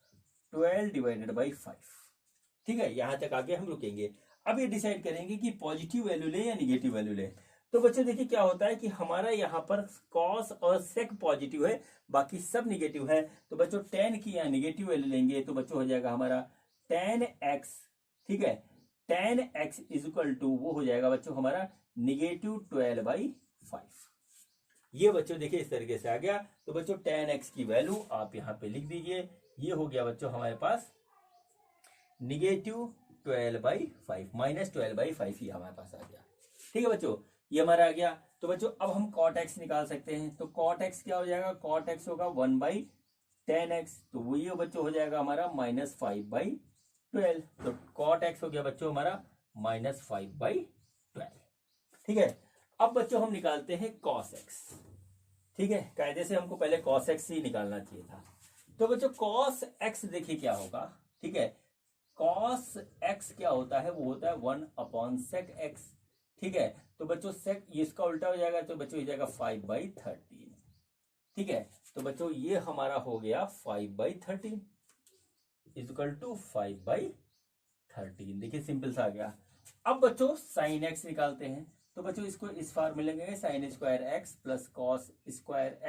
12 डिवाइडेड बाई 5, ठीक है। यहां तक आगे हम रुकेंगे। अब ये डिसाइड करेंगे कि पॉजिटिव वैल्यू ले या निगेटिव वैल्यू ले। तो बच्चों देखिए क्या होता है कि हमारा यहाँ पर कॉस और सेक पॉजिटिव है, बाकी सब निगेटिव है। तो बच्चों tan की यहाँ निगेटिव वैल्यू लेंगे तो बच्चों हो जाएगा हमारा tan x, ठीक है। tan x is equal to वो हो जाएगा बच्चों हमारा -12/5। ये बच्चों देखिए इस तरीके से आ गया। तो बच्चों tan x की वैल्यू आप यहाँ पे लिख दीजिए, ये हो गया बच्चों हमारे पास -12/5, -12/5 ही हमारे पास आ गया, ठीक है बच्चों, ये हमारा आ गया। तो बच्चों अब हम cot x निकाल सकते हैं। तो cot x क्या हो जाएगा, cot x होगा 1/tan x, तो वो ये बच्चों हो जाएगा हमारा -5/12। तो cot x हो गया बच्चों हमारा -5/12, ठीक है। अब बच्चों हम निकालते हैं cos x, ठीक है। कायदे से हमको पहले cos x ही निकालना चाहिए था। तो बच्चों cos x देखिए क्या होगा, ठीक है। cos x क्या होता है, वो होता है 1/sec x, ठीक है। तो बच्चों sec इसका उल्टा हो जाएगा, तो बच्चों हो जाएगा 5/13, ठीक है। तो बच्चों ये हमारा हो गया 5/13 इज इक्वल टू 5/13। देखिए सिंपल सा आ गया। अब बच्चों sin x निकालते हैं। तो बच्चों इसको इस फार्मूले में sin square x plus cos square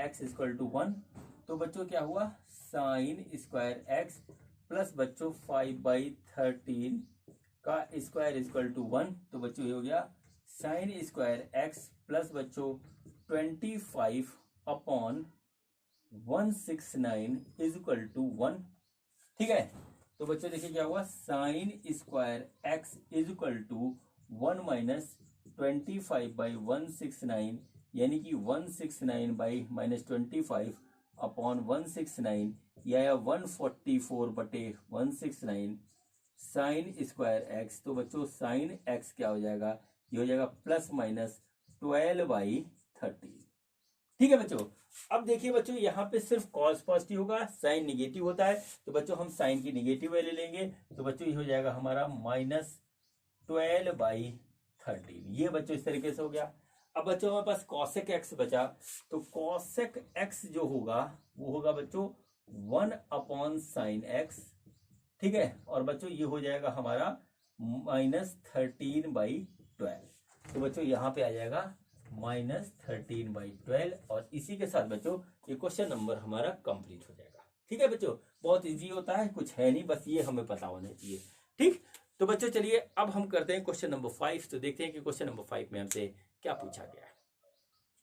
x is equal to 1। तो बच्चों क्या हुआ, sin स्क्वायर x प्लस बच्चों 5/13 का स्क्वायर इज इक्वल टू 1। तो बच्चों ये हो गया sin स्क्वायर x प्लस बच्चों 25/169 इज इक्वल टू 1, ठीक है। तो बच्चों देखिए क्या हुआ, sin square x is equal to 1 minus 25/169, यानी कि 169/-25/169, या 144/169 sin स्क्वायर x। तो बच्चों sin x क्या हो जाएगा, ये हो जाएगा +-12/13, ठीक है बच्चों। अब देखिए बच्चों यहाँ पे सिर्फ cos पॉजिटिव होगा, साइन निगेटिव होता है। तो बच्चों हम साइन की निगेटिव वैल्यू लेंगे। तो बच्चों ये हो जाएगा हमारा -12/13, ये बच्चों इस तरीके से हो गया। अब बच्चों हमारे पास cosec x बचा। तो cosec x जो होगा वो होगा बच्चों 1/sin x, ठीक है। और बच्चों ये हो जाएगा हमारा -13/12। तो बच्चों यहाँ पे आ जाएगा -13/12। और इसी के साथ बच्चों ये क्वेश्चन नंबर हमारा कंप्लीट हो जाएगा, ठीक है बच्चों। बहुत इजी होता है, कुछ है नहीं, बस ये हमें पता होना चाहिए, ठीक। तो बच्चों चलिए अब हम करते हैं क्वेश्चन नंबर 5। तो देखते हैं कि क्वेश्चन नंबर 5 में हमसे क्या पूछा गया है।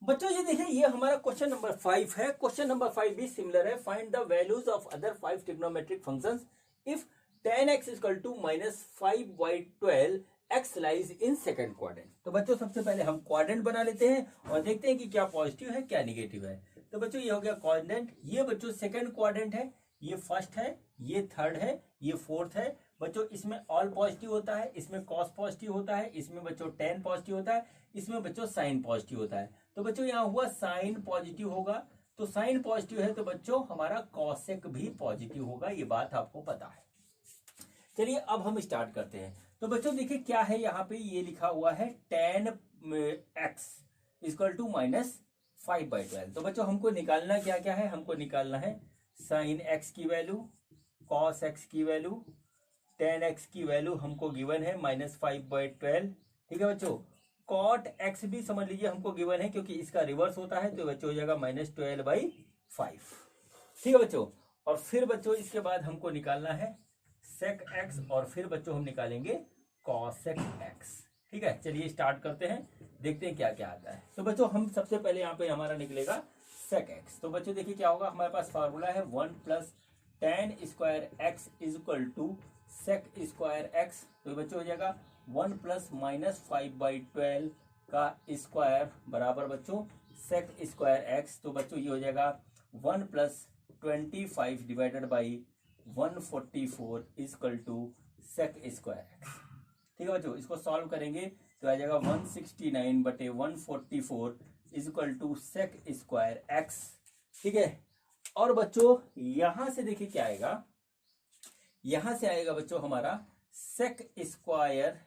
बच्चों ये देखिए ये हमारा क्वेश्चन नंबर 5 है। क्वेश्चन नंबर 5 भी सिमिलर है। Find the values of other 5 trigonometric functions if tan x is equal to -5/12 x lies in second quadrant. तो बच्चों सबसे पहले हम क्वाड्रेंट बना लेते हैं और देखते हैं कि क्या पॉजिटिव है क्या निगेटिव है। तो बच्चों ये हो गया क्वाड्रेंट, ये बच्चों सेकंड क्वाड्रेंट है, ये फर्स्ट है, ये थर्ड है, ये फोर्थ है। बच्चों इसमें ऑल पॉजिटिव होता है, इसमें कॉस पॉजिटिव होता है, इसमें बच्चों tan पॉजिटिव होता है, इसमें बच्चों साइन पॉजिटिव होता है। तो बच्चों यहाँ हुआ साइन पॉजिटिव होगा। तो साइन पॉजिटिव है तो बच्चों हमारा कॉसेक भी पॉजिटिव होगा, ये बात आपको पता है। चलिए अब हम स्टार्ट करते हैं। तो बच्चों देखिए क्या है, यहाँ पे ये लिखा हुआ है tan x इक्वल टू -5/12। तो बच्चों हमको निकालना क्या क्या है, हमको निकालना है sin x की वैल्यू, cos x की वैल्यू, tan x की वैल्यू हमको गिवन है -5/12, ठीक है बच्चों। cot x भी समझ लीजिए हमको गिवन है, क्योंकि इसका रिवर्स होता है। तो बच्चों हो जाएगा -12/5, ठीक है बच्चों। और फिर बच्चों इसके बाद हमको निकालना है sec x, और फिर बच्चों हम निकालेंगे cosec x, ठीक है। चलिए स्टार्ट करते हैं, देखते हैं क्या क्या आता है। तो बच्चों हम सबसे पहले यहाँ पे हमारा निकलेगा sec x। तो बच्चों देखिए क्या होगा, हमारे पास फार्मूला है 1 + tan square x is equal to sec square x। तो बच्चों हो जाएगा 1 + -5/12 का स्क्वायर बराबर बच्चों sec स्क्वायर x। तो बच्चों ये हो जाएगा 1 + 25 divided by 144 is equal to sec square x। ठीक है बच्चों, इसको सॉल्व करेंगे तो आ जाएगा 169/144 is equal to sec square X. ठीक है, और बच्चों यहां से देखिए क्या आएगा, यहां से आएगा बच्चों हमारा sec square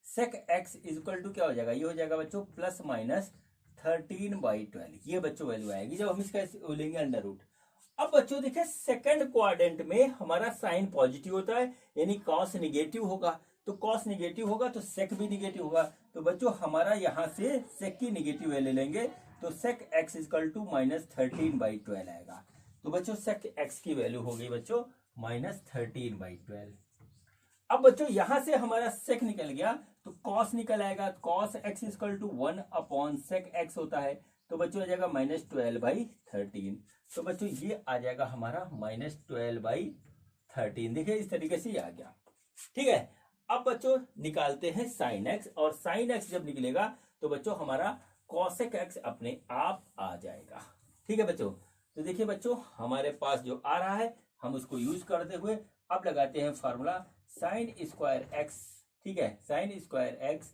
sec X is equal to क्या हो जाएगा, ये हो जाएगा बच्चों प्लस माइनस 13/12। ये बच्चों वैल्यू आएगी जब हम इसका लेंगे अंडर रूट। अब बच्चों देखिए सेकंड क्वाड्रेंट में हमारा साइन पॉजिटिव होता है, यानी कॉस निगेटिव होगा, तो कॉस निगेटिव होगा तो सेक भी निगेटिव होगा। तो बच्चों हमारा यहां से सेक की निगेटिव वैल्यू लेंगे तो sec X equal to minus 13/12 आएगा। तो बच्चों सेक एक्स की वैल्यू हो गई बच्चों माइनस 13/12। अब बच्चों यहां से हमारा सेक निकल गया तो कॉस निकल आएगा, कॉस एक्स इक्वल टू 1/सेक एक्स होता है, तो बच्चों आ जाएगा -12/13। तो बच्चों ये आ जाएगा हमारा -12/13। देखिए इस तरीके से ये आ गया। ठीक है, अब बच्चों निकालते हैं साइन एक्स, और साइन एक्स जब निकलेगा तो बच्चों हमारा कॉसेक एक्स अपने आप आ जाएगा। ठीक है बच्चों, तो देखिए बच्चों हमारे पास जो आ रहा है हम उसको यूज करते हुए अब लगाते हैं फॉर्मूला साइन स्क्वायर एक्स। ठीक है, sine square X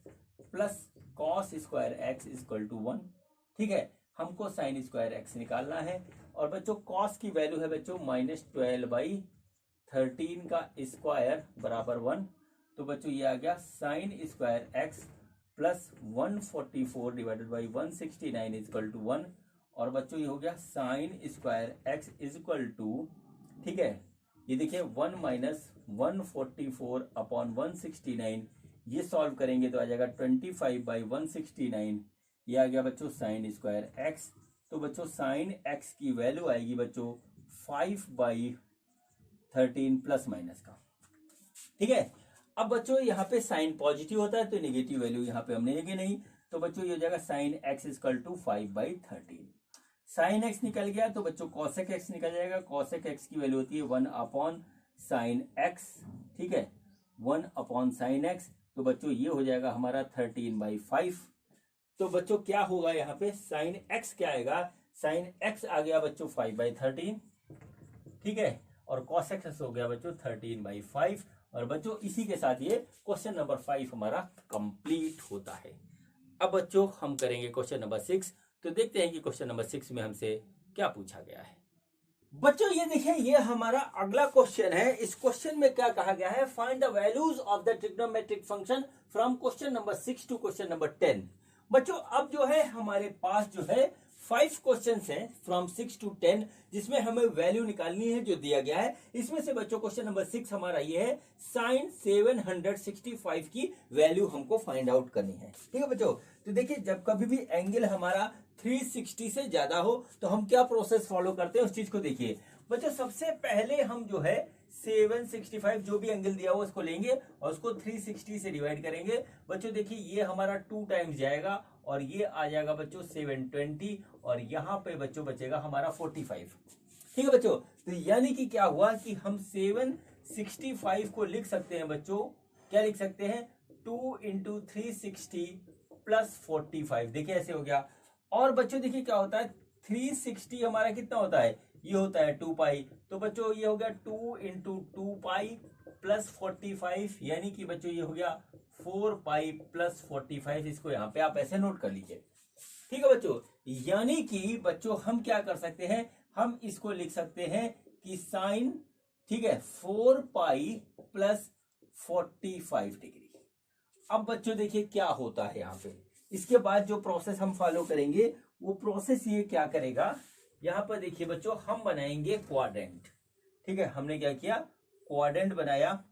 plus cos square X equal to 1। ठीक है, हमको साइन स्क्वायर एक्स निकालना है, और बच्चों कॉस की वैल्यू है बच्चों -12/13 का स्क्वायर बराबर 1। तो बच्चों ये आ गया sine square X plus 144 divided by 169 equal to 1। और बच्चों ये हो गया sine square X is equal to, ठीक है, ये देखिए 1 माइनस 144/169, ये सॉल्व करेंगे तो आ जाएगा 25/169। ये आ गया बच्चों साइन स्क्वायर एक्स। तो बच्चों साइन एक्स की वैल्यू आएगी बच्चों 5/13 प्लस माइनस का। ठीक है, अब बच्चों यहाँ पे साइन पॉजिटिव होता है तो नेगेटिव वैल्यू यहाँ पे हमने लेंगे नहीं, तो बच्चों ये हो जाएगा sine X equal to 5/13। Sine X निकल गया तो बच्चों कॉसेक एक्स निकल जाएगा। कॉसेक एक्स की वैल्यू होती है 1/साइन एक्स। ठीक है, 1/साइन एक्स, तो बच्चों ये हो जाएगा हमारा 13/5। तो बच्चों क्या होगा यहाँ पे साइन एक्स क्या आएगा, साइन एक्स आ गया बच्चों 5/13। ठीक है, और कॉस एक्स हो गया बच्चों 13/5। और बच्चों इसी के साथ ये क्वेश्चन नंबर 5 हमारा कंप्लीट होता है। अब बच्चों हम करेंगे क्वेश्चन नंबर 6। तो देखते हैं कि क्वेश्चन नंबर 6 में हमसे क्या पूछा गया है। बच्चों ये देखिए ये हमारा अगला क्वेश्चन है। इस क्वेश्चन में क्या कहा गया है, find the values of the trigonometric function from question number 6 to question number 10। बच्चों अब जो है हमारे पास जो है 5 क्वेश्चंस हैं फ्रॉम 6 टू 10, जिसमें हमें वैल्यू निकालनी है जो दिया गया है। इसमें से बच्चों क्वेश्चन नंबर 6 हमारा ये है, साइन 765 की वैल्यू हमको फाइंड आउट करनी है। ठीक है बच्चों, तो देखिए जब कभी भी एंगल हमारा 360 से ज्यादा हो तो हम क्या प्रोसेस फॉलो करते हैं उस चीज को देखिए। बच्चों सबसे पहले हम जो है 765 जो भी एंगल दिया हुआ उसको लेंगे और उसको 360 से डिवाइड करेंगे। बच्चों देखिए ये हमारा 2 टाइम्स जाएगा और ये आ जाएगा बच्चों 720, और यहाँ पे बच्चों बचेगा हमारा 45। ठीक है बच्चों, तो यानी कि क्या हुआ कि हम 765 को लिख सकते हैं बच्चों, क्या लिख सकते हैं 2 × 360 प्लस 45। देखिए ऐसे हो गया। और बच्चों देखिए क्या होता है 360 हमारा कितना होता है, ये होता है 2 पाई। तो बच्चों ये हो गया 2 × 2 पाई प्लस 45, यानी कि बच्चों ये हो गया 4 पाई प्लस 45। इसको यहाँ पे आप ऐसे नोट कर लीजिए। ठीक है बच्चों, यानी कि बच्चों हम क्या कर सकते हैं, हम इसको लिख सकते हैं कि साइन, ठीक है, 4 पाई प्लस 45 डिग्री। अब बच्चों देखिए क्या होता है यहाँ पे, इसके बाद जो प्रोसेस हम फॉलो करेंगे वो प्रोसेस ये क्या करेगा, यहाँ पर देखिए बच्चों हम बनाएंगे क्वाड्रेंट। ठीक है, हमने क्या किया, क्वाड्रेंट बनाया।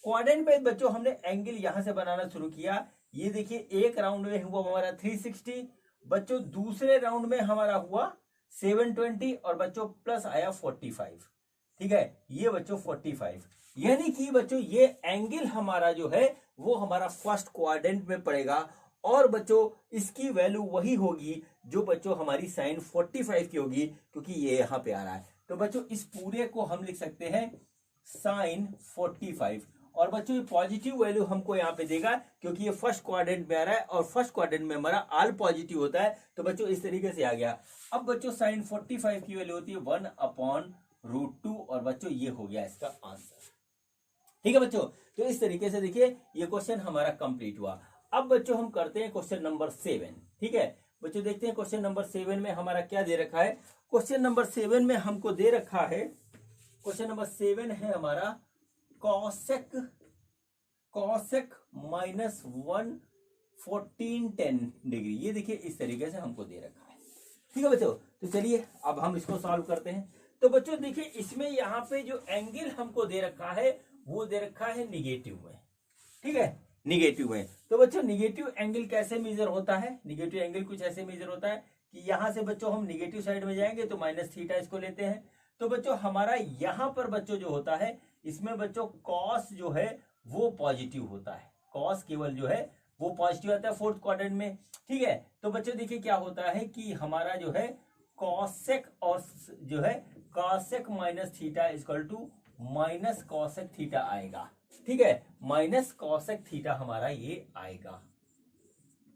क्वाड्रेंट में बच्चों हमने एंगल यहां से बनाना शुरू किया। ये देखिए एक राउंड में हुआ हमारा 360, बच्चों दूसरे राउंड में हमारा हुआ 720, और बच्चों प्लस आया 45। ठीक है, ये बच्चों 45, यानी कि बच्चों ये एंगल हमारा जो है वो हमारा फर्स्ट क्वाड्रेंट में पड़ेगा। और बच्चों इसकी वैल्यू वही होगी जो बच्चों हमारी साइन 45 की होगी, क्योंकि ये यहां पे आ रहा है। तो बच्चों इस पूरे को हम लिख सकते हैं साइन 45, और बच्चों ये पॉजिटिव वैल्यू हमको यहाँ पे देगा क्योंकि ये फर्स्ट क्वाड्रेंट में आ रहा है, और फर्स्ट क्वाड्रेंट में हमारा ऑल पॉजिटिव होता है। तो बच्चों इस तरीके से आ गया। अब बच्चों साइन 45 की वैल्यू होती है 1/√2, और बच्चों ये हो गया इसका आंसर। ठीक है बच्चों, तो इस तरीके से देखिए ये क्वेश्चन हमारा कंप्लीट हुआ। अब बच्चों हम करते हैं क्वेश्चन नंबर 7। ठीक है बच्चों, देखते हैं क्वेश्चन नंबर 7 में हमारा क्या दे रखा है। क्वेश्चन नंबर 7 में हमको दे रखा है, क्वेश्चन नंबर 7 है हमारा कॉसेक माइनस 114 डिग्री। ये देखिए इस तरीके से हमको दे रखा है। ठीक है बच्चों, तो चलिए अब हम इसको सॉल्व करते हैं। तो बच्चों देखिए इसमें यहाँ पे जो एंगल हमको दे रखा है वो दे रखा है निगेटिव में। ठीक है, निगेटिव में। तो बच्चों निगेटिव एंगल कैसे मेजर होता है, निगेटिव एंगल कुछ ऐसे मेजर होता है कि यहां से बच्चों हम निगेटिव साइड में जाएंगे तो माइनस थीटा इसको लेते हैं। तो बच्चों हमारा यहां पर बच्चों जो होता है इसमें बच्चों कॉस जो है वो पॉजिटिव होता है, कॉस केवल जो है वो पॉजिटिव आता है फोर्थ क्वाड्रेंट में। ठीक है, तो बच्चों देखिए क्या होता है कि हमारा जो है कॉसेक और जो है cosec minus theta equal to minus cosec theta आएगा। ठीक है, माइनस कॉसेक थीटा हमारा ये आएगा।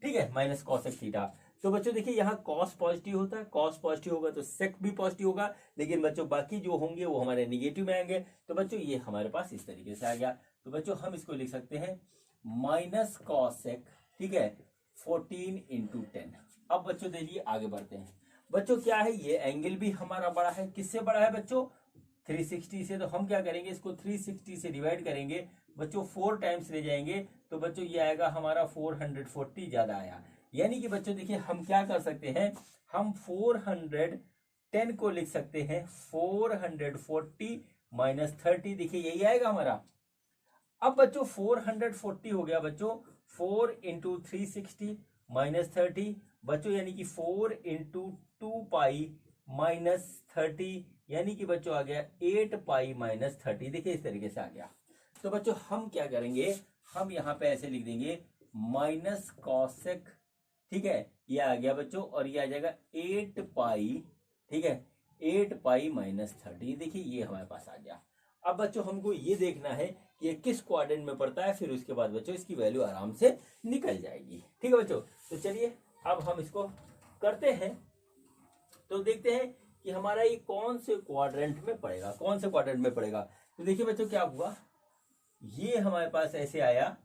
ठीक है, माइनस कॉसेक थीटा। तो बच्चों देखिए यहाँ कॉस पॉजिटिव होता है, कॉस पॉजिटिव होगा तो सेक भी पॉजिटिव होगा, लेकिन बच्चों बाकी जो होंगे वो हमारे निगेटिव में आएंगे। तो बच्चों ये हमारे पास इस तरीके से आ गया। तो बच्चों हम इसको लिख सकते हैं माइनस कॉसेक, ठीक है, 14 इंटू 10। अब बच्चों देखिए आगे बढ़ते हैं। बच्चों क्या है, ये एंगल भी हमारा बड़ा है। किससे बड़ा है बच्चों, 360 से। तो हम क्या करेंगे, इसको 360 से डिवाइड करेंगे बच्चों, 4 टाइम्स ले जाएंगे तो बच्चों ये आएगा हमारा 440 ज्यादा आया। यानी कि बच्चों देखिए हम क्या कर सकते हैं, हम 410 को लिख सकते हैं 440 माइनस 30। देखिए यही आएगा हमारा। अब बच्चों 440 हो गया बच्चों, 4 इंटू 360 माइनस 30 बच्चों, यानी कि 4 इंटू 2 पाई माइनस 30, यानी कि बच्चों आ गया 8 पाई माइनस 30। देखिए इस तरीके से आ गया। तो बच्चों हम क्या करेंगे, हम यहाँ पे ऐसे लिख देंगे माइनस कॉसेक, ठीक है, ये आ गया बच्चों, और ये आ जाएगा 8 पाई, ठीक है, 8 पाई माइनस 30। देखिए ये हमारे पास आ गया। अब बच्चों हमको ये देखना है कि ये किस क्वाड्रेंट में पड़ता है, फिर उसके बाद बच्चों इसकी वैल्यू आराम से निकल जाएगी। ठीक है बच्चों, तो चलिए अब हम इसको करते हैं। तो देखते हैं कि हमारा ये कौन से क्वाड्रेंट में पड़ेगा, कौन से क्वाड्रेंट में पड़ेगा। तो देखिए बच्चों क्या हुआ, ये हमारे पास ऐसे आया।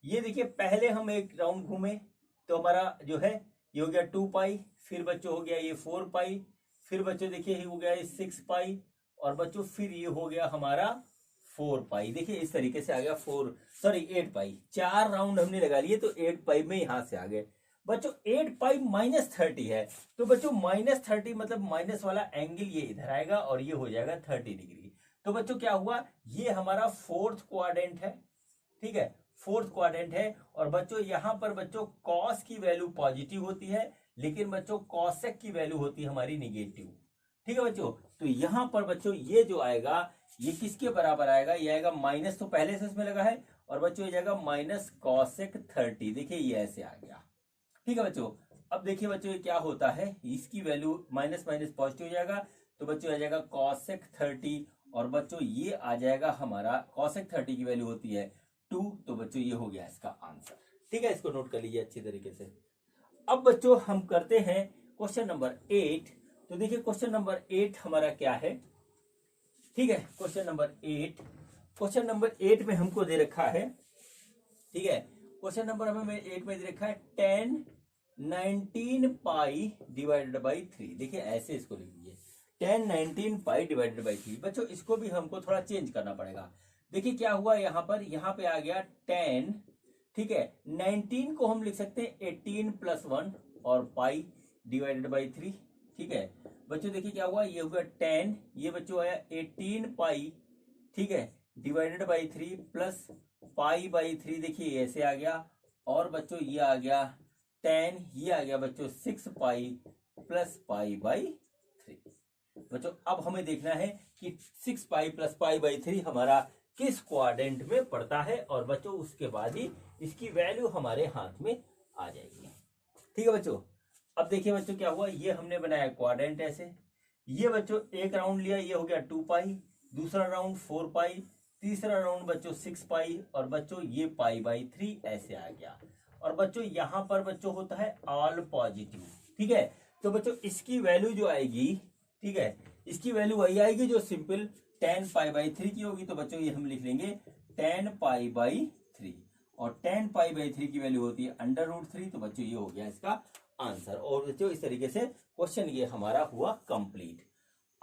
ये देखिए पहले हम एक राउंड घूमे तो हमारा जो है ये हो गया 2 पाई, फिर बच्चों हो गया ये 4 पाई, फिर बच्चों देखिए ये हो गया ये 6 पाई, और बच्चों फिर ये हो गया हमारा 4 पाई। देखिए इस तरीके से आ गया 8 पाई। 4 राउंड हमने लगा लिए तो 8 पाई में यहां से आ गए बच्चों। 8 पाई माइनस 30 है, तो बच्चों माइनस 30 मतलब माइनस वाला एंगल ये इधर आएगा और ये हो जाएगा 30 डिग्री। तो बच्चों क्या हुआ, ये हमारा फोर्थ क्वाड्रेंट है। ठीक है, फोर्थ क्वाड्रेंट है, और बच्चों यहां पर बच्चों कॉस की वैल्यू पॉजिटिव होती है, लेकिन बच्चों कॉसेक की वैल्यू होती है हमारी निगेटिव। ठीक है बच्चों, तो यहां पर बच्चों ये जो आएगा ये किसके बराबर आएगा, ये आएगा माइनस, तो पहले से इसमें लगा है, और बच्चों ये जाएगा माइनस कॉसेक 30। देखिए ये ऐसे आ गया। ठीक है बच्चों, अब देखिए बच्चों ये क्या होता है, इसकी वैल्यू माइनस माइनस पॉजिटिव हो जाएगा, तो बच्चों आ जाएगा कॉसेक 30, और बच्चों ये आ जाएगा हमारा कॉसेक 30 की वैल्यू होती है 2। तो बच्चों ये हो गया इसका आंसर। ठीक है, इसको नोट कर लीजिए अच्छी तरीके से। अब बच्चों हम करते हैं क्वेश्चन नंबर 8। तो देखिए क्वेश्चन नंबर 8 हमारा क्या है। ठीक है, क्वेश्चन नंबर 8 में हमको दे रखा है, ठीक है, क्वेश्चन नंबर हमें 8 में दे रखा है 10 19 पाई डिवाइडेड बाई 3। देखिए ऐसे इसको लिख लीजिए 10 19 पाई डिवाइडेड बाई 3। बच्चों इसको भी हमको थोड़ा चेंज करना पड़ेगा। देखिए क्या हुआ, यहाँ पे आ गया 10, ठीक है, 19 को हम लिख सकते हैं 18 प्लस 1 और पाई डिवाइडेड बाई 3। ठीक है बच्चों, देखिए क्या हुआ, ये हुआ 10, ये बच्चों आया 18 पाई, ठीक है, divided by 3 plus pi by 3। देखिए ऐसे आ गया, और बच्चों ये आ गया 10, ये आ गया बच्चों 6 पाई प्लस पाई बाई 3। बच्चों अब हमें देखना है कि 6 पाई प्लस पाई बाई 3 हमारा किस क्वाड्रेंट में पड़ता है, और बच्चों उसके बाद ही इसकी वैल्यू हमारे हाथ में आ जाएगी। ठीक है बच्चों, अब देखिए बच्चों क्या हुआ, ये हमने बनाया क्वाड्रेंट ऐसे, ये बच्चों एक राउंड लिया, ये हो गया 2 पाई, दूसरा राउंड 4 पाई, तीसरा राउंड बच्चों 6 पाई, और बच्चों ये पाई बाई 3 ऐसे आ गया। और बच्चों यहां पर बच्चों होता है ऑल पॉजिटिव। ठीक है, तो बच्चों इसकी वैल्यू जो आएगी, ठीक है, इसकी वैल्यू वही आएगी जो सिंपल 10 पाई बाई 3 की होगी। तो बच्चों ये हम लिख लेंगे 10 पाई बाई 3, और 10 पाई बाई 3 की वैल्यू होती है √3। तो बच्चों ये हो गया इसका आंसर। और बच्चों इस तरीके से क्वेश्चन ये हमारा हुआ कंप्लीट।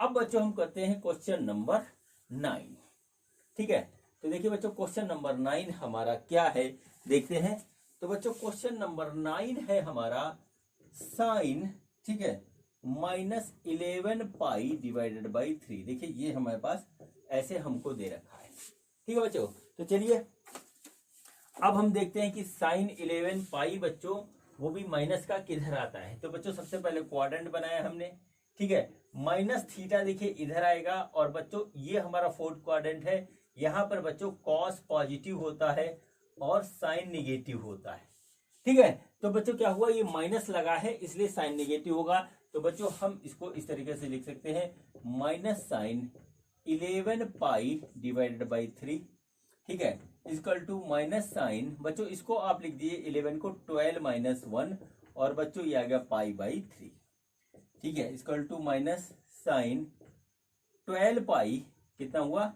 अब बच्चों हम करते हैं क्वेश्चन नंबर 9। ठीक है, तो देखिए बच्चों क्वेश्चन नंबर 9 हमारा क्या है देखते हैं। तो बच्चों क्वेश्चन नंबर 9 है हमारा साइन, ठीक है, -11 पाई डिवाइडेड बाई 3। देखिए ये हमारे पास ऐसे हमको दे रखा है। ठीक है बच्चों, तो चलिए अब हम देखते हैं कि साइन 11 पाई बच्चों वो भी माइनस का किधर आता है। तो बच्चों सबसे पहले क्वाड्रेंट बनाया हमने, ठीक है, माइनस थीटा देखिए इधर आएगा, और बच्चों ये हमारा फोर्थ क्वाड्रेंट है। यहाँ पर बच्चों कॉस पॉजिटिव होता है और साइन निगेटिव होता है। ठीक है, तो बच्चों क्या हुआ, ये माइनस लगा है इसलिए साइन निगेटिव होगा। तो बच्चों हम इसको इस तरीके से लिख सकते हैं, minus sine 11 pi divided by 3, ठीक है, इक्वल टू माइनस साइन, बच्चों इसको आप लिख दिए 11 को 12 माइनस 1, और बच्चों ये आ गया पाई बाई 3। ठीक है, इक्वल टू माइनस साइन 12 पाई, कितना हुआ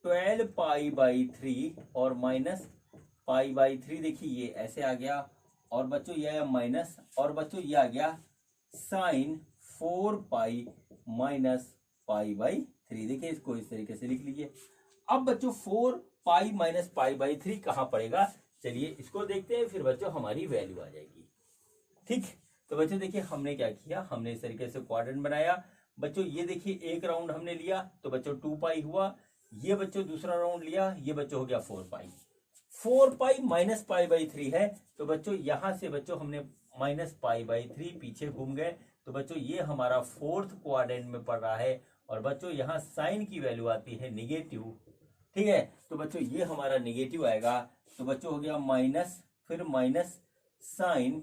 12 पाई बाई 3, और माइनस पाई बाई 3, देखिए ये ऐसे आ गया, और बच्चों ये आया माइनस, और बच्चों ये आ गया sine 4 pi minus pi by 3। देखिए इसको इस तरीके से लिख लीजिए। अब बच्चों 4 पाई माइनस पाई बाई 3 कहां पड़ेगा, चलिए इसको देखते हैं, फिर बच्चों हमारी वैल्यू आ जाएगी। ठीक, तो बच्चों देखिए हमने क्या किया, हमने इस तरीके से क्वाड्रेंट बनाया। बच्चों ये देखिए एक राउंड हमने लिया तो बच्चों 2 पाई हुआ, ये बच्चों दूसरा राउंड लिया, ये बच्चों हो गया 4 पाई। 4 पाई माइनस पाई बाई 3 है, तो बच्चों यहां से बच्चों हमने माइनस पाई बाई 3 पीछे घूम गए, तो बच्चों ये हमारा फोर्थ क्वाड्रेंट में पड़ रहा है, और बच्चों यहाँ साइन की वैल्यू आती है निगेटिव। ठीक है, तो बच्चों ये हमारा निगेटिव आएगा, तो बच्चों हो गया माइनस, फिर माइनस साइन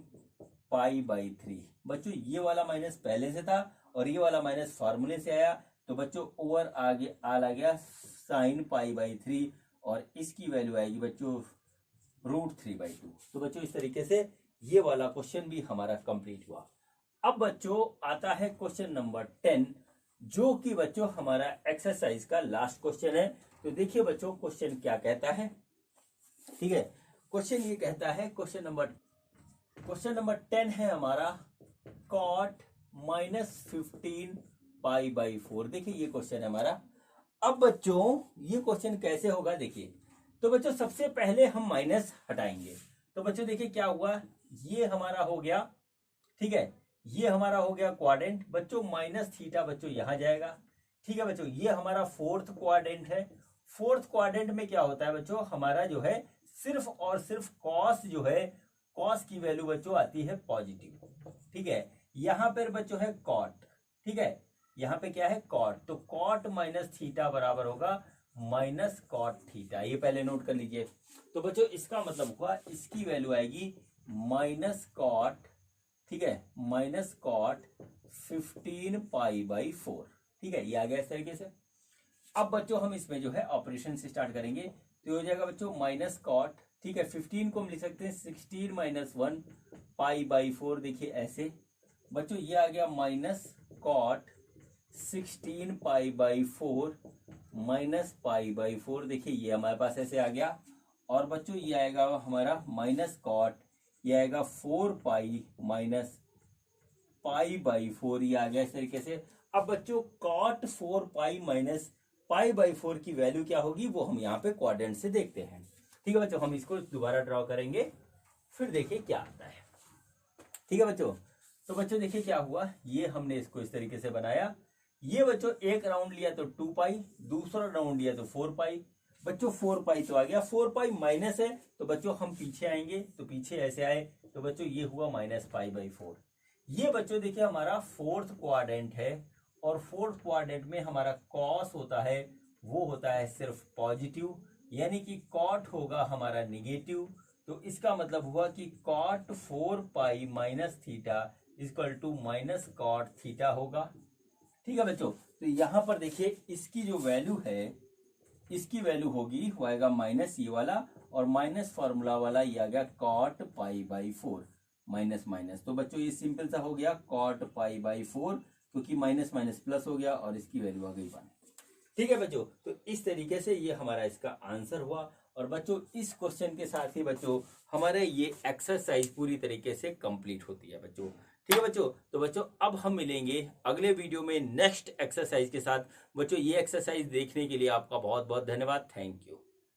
पाई बाई 3। बच्चों ये वाला माइनस पहले से था और ये वाला माइनस फार्मूले से आया, तो बच्चों ओवर आगे आ गया साइन पाई बाई 3, और इसकी वैल्यू आएगी बच्चों √3/2। तो बच्चों इस तरीके से ये वाला क्वेश्चन भी हमारा कंप्लीट हुआ। अब बच्चों आता है क्वेश्चन नंबर 10, जो कि बच्चों हमारा एक्सरसाइज का लास्ट क्वेश्चन है। तो देखिए बच्चों क्वेश्चन क्या कहता है। ठीक है, क्वेश्चन ये कहता है, क्वेश्चन नंबर 10 है हमारा कॉट -15 पाई बाई 4। देखिए ये क्वेश्चन है हमारा। अब बच्चों ये क्वेश्चन कैसे होगा देखिए, तो बच्चों सबसे पहले हम माइनस हटाएंगे। तो बच्चों देखिए क्या हुआ, ये हमारा हो गया, ठीक है, ये हमारा हो गया क्वाड्रेंट, बच्चों माइनस थीटा बच्चों यहां जाएगा। ठीक है बच्चों, ये हमारा फोर्थ क्वाड्रेंट है। फोर्थ क्वाड्रेंट में क्या होता है बच्चों, हमारा जो है सिर्फ और सिर्फ कॉस जो है, कॉस की वैल्यू बच्चों आती है पॉजिटिव। ठीक है, यहां पर बच्चों है कॉट, ठीक है, यहाँ पे क्या है कॉट, तो कॉट माइनस थीटा बराबर होगा माइनस कॉट थीटा। ये पहले नोट कर लीजिए। तो बच्चों इसका मतलब हुआ इसकी वैल्यू आएगी माइनस कॉट, ठीक है, माइनस कॉट 15 पाई बाई 4। ठीक है, ये आ गया इस तरीके से। अब बच्चों हम इसमें जो है ऑपरेशन से स्टार्ट करेंगे, तो ये हो जाएगा बच्चों माइनस कॉट, ठीक है, 15 को हम लिख सकते हैं 16 माइनस 1 पाई बाई 4। देखिए ऐसे बच्चों ये आ गया minus cot 16 pi by 4 minus pi by 4। देखिए ये हमारे पास ऐसे आ गया, और बच्चों ये आएगा हमारा माइनस कॉट, ये आएगा 4 पाई माइनस पाई बाई 4, ये आ गया इस तरीके से। अब बच्चों cot 4 pi minus pi by 4 की वैल्यू क्या होगी वो हम यहाँ पे क्वाड्रेंट से देखते हैं। ठीक है बच्चों, हम इसको दोबारा ड्रॉ करेंगे, फिर देखिए क्या आता है। ठीक है बच्चों, तो बच्चों देखिए क्या हुआ, ये हमने इसको इस तरीके से बनाया। ये बच्चों एक राउंड लिया तो 2 पाई, दूसरा राउंड लिया तो 4 पाई। बच्चों 4 पाई तो आ गया, 4 पाई माइनस है तो बच्चों हम पीछे आएंगे, तो पीछे ऐसे आए, तो बच्चों ये हुआ माइनस पाई बाई 4। ये बच्चों देखिए हमारा फोर्थ क्वाड्रेंट है, और फोर्थ क्वाड्रेंट में हमारा कॉस होता है वो होता है सिर्फ पॉजिटिव, यानी कि कॉट होगा हमारा निगेटिव। तो इसका मतलब हुआ कि cot 4 pi minus theta equal to minus cot theta होगा। ठीक है बच्चों, तो यहां पर देखिए इसकी जो वैल्यू है, इसकी वैल्यू होगी होएगा माइनस ये वाला, और माइनस फॉर्मूला वाला ये आ गया cot pi by 4 minus minus. तो बच्चों ये सिंपल सा हो गया कॉट पाई बाई 4, क्योंकि माइनस माइनस प्लस हो गया, और इसकी वैल्यू आ गई 1। ठीक है बच्चों, तो इस तरीके से ये हमारा इसका आंसर हुआ। और बच्चों इस क्वेश्चन के साथ ही बच्चों हमारे ये एक्सरसाइज पूरी तरीके से कंप्लीट होती है बच्चों। ठीक है बच्चों, तो बच्चों अब हम मिलेंगे अगले वीडियो में नेक्स्ट एक्सरसाइज के साथ। बच्चों ये एक्सरसाइज देखने के लिए आपका बहुत बहुत धन्यवाद। Thank you.